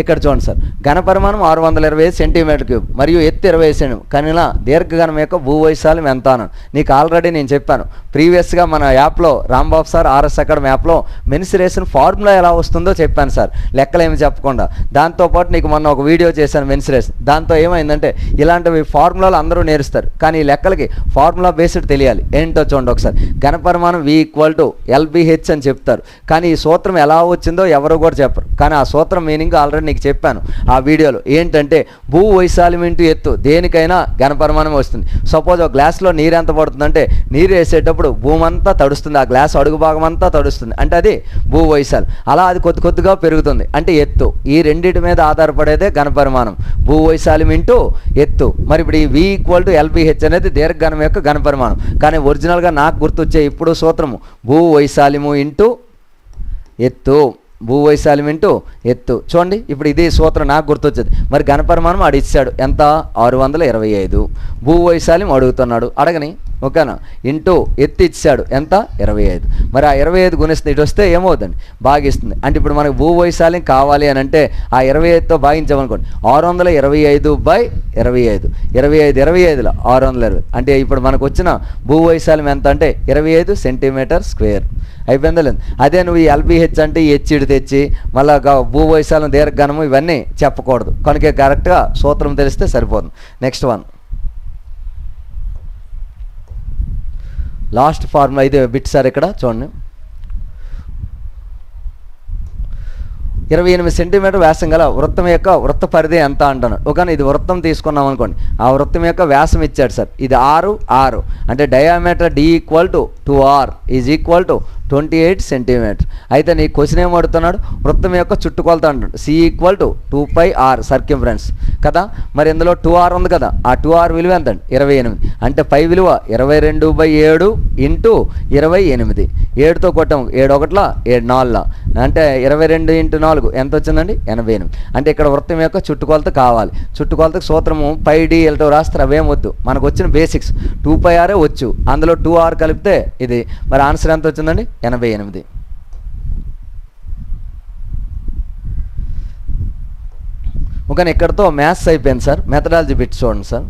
ఇక్కడ చూడండి సార్, ఘనపరిమాణం 625 సెంటీమీటర్ క్యూబ్ మరియు ఎత్తు 20 సెంటీమీటర్ కనుక దీర్ఘఘనం యొక్క భూవైశాల్యం ఎంత అన్నాను. నీకు ఆల్రెడీ నేను చెప్పాను ప్రీవియస్గా మన యాప్లో రాంబాబు సార్ RS అకాడమీ యాప్లో మెన్సురేషన్ ఫార్ములా ఎలా వస్తుందో చెప్పాను సార్, లెక్కలేమి చెప్పకుండా. దాంతోపాటు నీకు మొన్న ఒక వీడియో చేశాను మెన్సురేషన్. దాంతో ఏమైందంటే ఇలాంటివి ఫార్ములాలు అందరూ నేర్స్తారు, కానీ ఈ లెక్కలకి ఫార్ములా బేస్డ్ తెలియాలి. ఏంటో చూడండి ఒకసారి, ఘనపరిమాణం V = LBH అని చెప్తారు, కానీ ఈ సూత్రం ఎలా వచ్చిందో ఎవరు కూడా చెప్పరు. కానీ ఆ సూత్రం మీనింగ్ ఆల్రెడీ నీకు చెప్పాను ఆ వీడియోలో. ఏంటంటే భూ వైశాల్యం ఇంటూ ఎత్తు, దేనికైనా ఘనపరిమాణం వస్తుంది. సపోజ్ ఒక గ్లాస్లో నీరు ఎంత పడుతుందంటే, నీరు వేసేటప్పుడు భూమి అంతా తడుస్తుంది, ఆ గ్లాస్ అడుగు భాగం అంతా తడుస్తుంది, అంటే అది భూ వైశాల్యం. అలా అది కొద్ది కొద్దిగా పెరుగుతుంది, అంటే ఎత్తు. ఈ రెండింటి మీద ఆధారపడేదే ఘనపరిమాణం, భూ వైశాల్యం ఇంటూ ఎత్తు. మరి ఇప్పుడు ఈ V = LBH అనేది దీర్ఘఘనం యొక్క ఘనపరిమాణం, కానీ ఒరిజినల్గా నాకు గుర్తొచ్చే ఇప్పుడు సూత్రము భూ వైశాల్యము ఇంటూ ఎత్తు, భూ వైశాల్యం ఇంటూ ఎత్తు. చూడండి ఇప్పుడు ఇదే సూత్రం నాకు గుర్తొచ్చేది. మరి ఘనపరిమాణం ఆడు ఇచ్చాడు ఎంత 625, భూ వైశాల్యం అడుగుతున్నాడు అడగని ఓకేనా, ఇంటూ ఎత్తు ఇచ్చాడు ఎంత 25. మరి ఆ 25 గుణిస్తుంది, ఇటు వస్తే ఏమవుతుంది భాగిస్తుంది. అంటే ఇప్పుడు మనకు భూ వైశాల్యం కావాలి అని అంటే ఆ 25తో భాగించామనుకోండి, 625/25 25 620. అంటే ఇప్పుడు మనకు వచ్చిన భూ వైశాల్యం ఎంత అంటే 25 సెంటీమీటర్ స్క్వేర్. అయిపోయిందా లేదు. అదే నువ్వు ఈ LBH అంటే ఈ హెచ్ఇడి తెచ్చి మళ్ళీ భూ వైశాల్యం దీర్ఘఘనము ఇవన్నీ చెప్పకూడదు. కనుక కరెక్ట్గా సూత్రం తెలిస్తే సరిపోతుంది. నెక్స్ట్ వన్, లాస్ట్ ఫార్ములా ఇది బిట్ సార్. ఇక్కడ చూడండి 28 సెంటీమీటర్ వ్యాసం గల వృత్తం యొక్క వృత్త పరిధి ఎంత అంటున్నాడు. ఒకవేళ ఇది వృత్తం తీసుకున్నాం అనుకోండి, ఆ వృత్తం యొక్క వ్యాసం ఇచ్చాడు సార్, ఇది 6 అంటే డయామీటర్ D = 2R = 28 సెంటీమీటర్. అయితే నీ క్వశ్చన్ ఏం అడుగుతున్నాడు, వృత్తం యొక్క చుట్టుకొలత అంటాడు, C = 2πr సర్కంఫరెన్స్ కదా. మరి ఇందులో 2R ఉంది కదా, ఆ 2R విలువ ఎంత అండి 28. అంటే పై విలువ 22/7 ఇంటూ 28. 7తో కొట్టాము, 7 1 7 4 అంటే 22 × 4 ఎంత వచ్చిందండి 88. అంటే ఇక్కడ వృత్తం యొక్క చుట్టుకొలత కావాలి. చుట్టుకొలతకు సూత్రము πd L2 రాస్తారు, అవేం వద్దు, మనకు వచ్చిన బేసిక్స్ 2πr వచ్చు, అందులో 2R కలిపితే ఇది. మరి ఆన్సర్ ఎంత వచ్చిందండి 88. ఓకేనా, ఇక్కడతో మ్యాథ్స్ అయిపోయింది సార్. మెథడాలజీ బిట్ చూడండి సార్.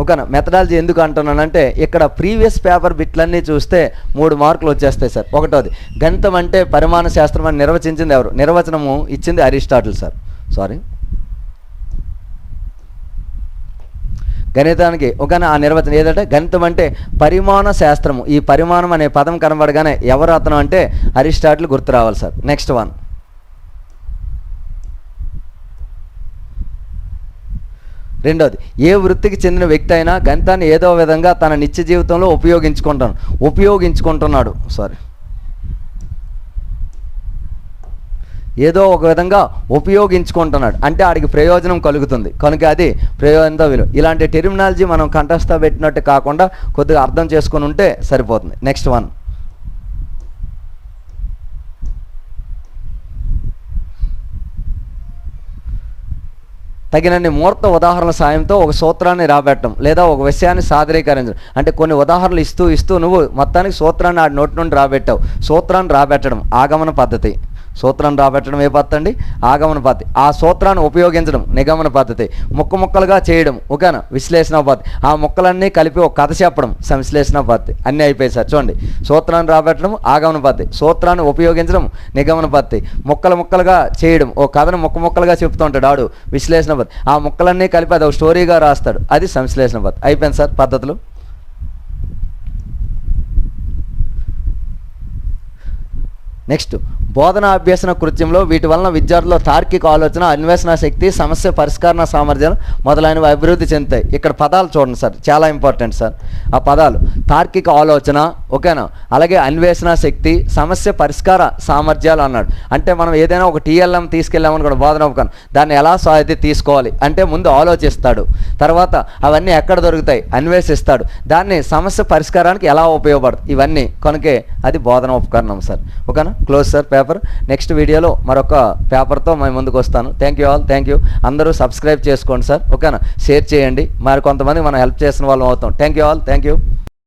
ఓకేనా, మెథడాలజీ ఎందుకు అంటున్నానంటే ఇక్కడ ప్రీవియస్ పేపర్ బిట్లన్నీ చూస్తే 3 మార్కులు వచ్చేస్తాయి సార్. ఒకటోది, గణితం అంటే పరిమాణ శాస్త్రం అని నిర్వచించింది ఎవరు, నిర్వచనము ఇచ్చింది అరిస్టాటిల్ సార్. సారీ, గణితానికి ఒకనా ఆ నిర్వచనం ఏదంటే గణితం అంటే పరిమాణ శాస్త్రము. ఈ పరిమాణం అనే పదం కనబడగానే ఎవరు అతను అంటే అరిస్టాటిల్ గుర్తు రావాలి సార్. నెక్స్ట్ వన్, రెండోది, ఏ వృత్తికి చెందిన వ్యక్తి అయినా గణితాన్ని ఏదో విధంగా తన నిత్య జీవితంలో ఉపయోగించుకుంటున్నాడు ఏదో ఒక విధంగా ఉపయోగించుకుంటున్నాడు అంటే ఆడికి ప్రయోజనం కలుగుతుంది, కనుక అది ప్రయోజనంతో విలువ. ఇలాంటి టెర్మినాలజీ మనం కంఠస్థ పెట్టినట్టు కాకుండా కొద్దిగా అర్థం చేసుకుని ఉంటే సరిపోతుంది. నెక్స్ట్ వన్, తగినన్ని మూర్త ఉదాహరణల సాయంతో ఒక సూత్రాన్ని రాబెట్టడం లేదా ఒక విషయాన్ని సాదరీకరించడం. అంటే కొన్ని ఉదాహరణలు ఇస్తూ నువ్వు మొత్తానికి సూత్రాన్ని ఆడి నోటి నుండి రాబెట్టావు. సూత్రాన్ని రాబెట్టడం ఆగమన పద్ధతి. సూత్రాన్ని రాబెట్టడం ఏ పద్ధతి అండి? ఆగమన పద్ధతి. ఆ సూత్రాన్ని ఉపయోగించడం నిగమన పద్ధతి. ముక్కలుగా చేయడం ఓకేనా విశ్లేషణ పద్ధతి. ఆ ముక్కలన్నీ కలిపి ఒక కథ చెప్పడం సంశ్లేషణ పద్ధతి. అన్నీ అయిపోయాయి సార్. చూడండి, సూత్రాన్ని రాబెట్టడం ఆగమన పద్ధతి, సూత్రాన్ని ఉపయోగించడం నిగమన పద్ధతి, ముక్కలుగా చేయడం ఓ కథను ముక్కలుగా చెప్తూ ఉంటాడు ఆడు విశ్లేషణ పద్ధతి. ఆ ముక్కలన్నీ కలిపి అది ఒక స్టోరీగా రాస్తాడు, అది సంశ్లేషణ పద్ధతి. అయిపోయింది సార్ పద్ధతులు. నెక్స్ట్, బోధన అభ్యసన కృత్యంలో వీటి వలన విద్యార్థుల తార్కిక ఆలోచన, అన్వేషణ శక్తి, సమస్య పరిష్కరణ సామర్థ్యాలు మొదలైనవి అభివృద్ధి చెందుతాయి. ఇక్కడ పదాలు చూడండి సార్, చాలా ఇంపార్టెంట్ సార్. ఆ పదాలు తార్కిక ఆలోచన ఓకేనా, అలాగే అన్వేషణ శక్తి, సమస్య పరిష్కార సామర్థ్యాలు అన్నాడు. అంటే మనం ఏదైనా ఒక టీఎల్ఎం తీసుకెళ్ళామని కూడా బోధన ఉపకరణం, దాన్ని ఎలా సాధ్యత తీసుకోవాలి అంటే ముందు ఆలోచిస్తాడు, తర్వాత అవన్నీ ఎక్కడ దొరుకుతాయి అన్వేషిస్తాడు, దాన్ని సమస్య పరిష్కారానికి ఎలా ఉపయోగపడుతుంది ఇవన్నీ కనుకే అది బోధన ఉపకరణం సార్. ఓకేనా, క్లోజ్ సార్ పేపర్. నెక్స్ట్ వీడియోలో మరొక పేపర్తో మేము ముందుకు వస్తాను. Thank you all, thank you. అందరూ సబ్స్క్రైబ్ చేసుకోండి సార్ ఓకేనా, షేర్ చేయండి, మరి కొంతమంది మనం హెల్ప్ చేసిన వాళ్ళం అవుతాం. Thank you all, thank you.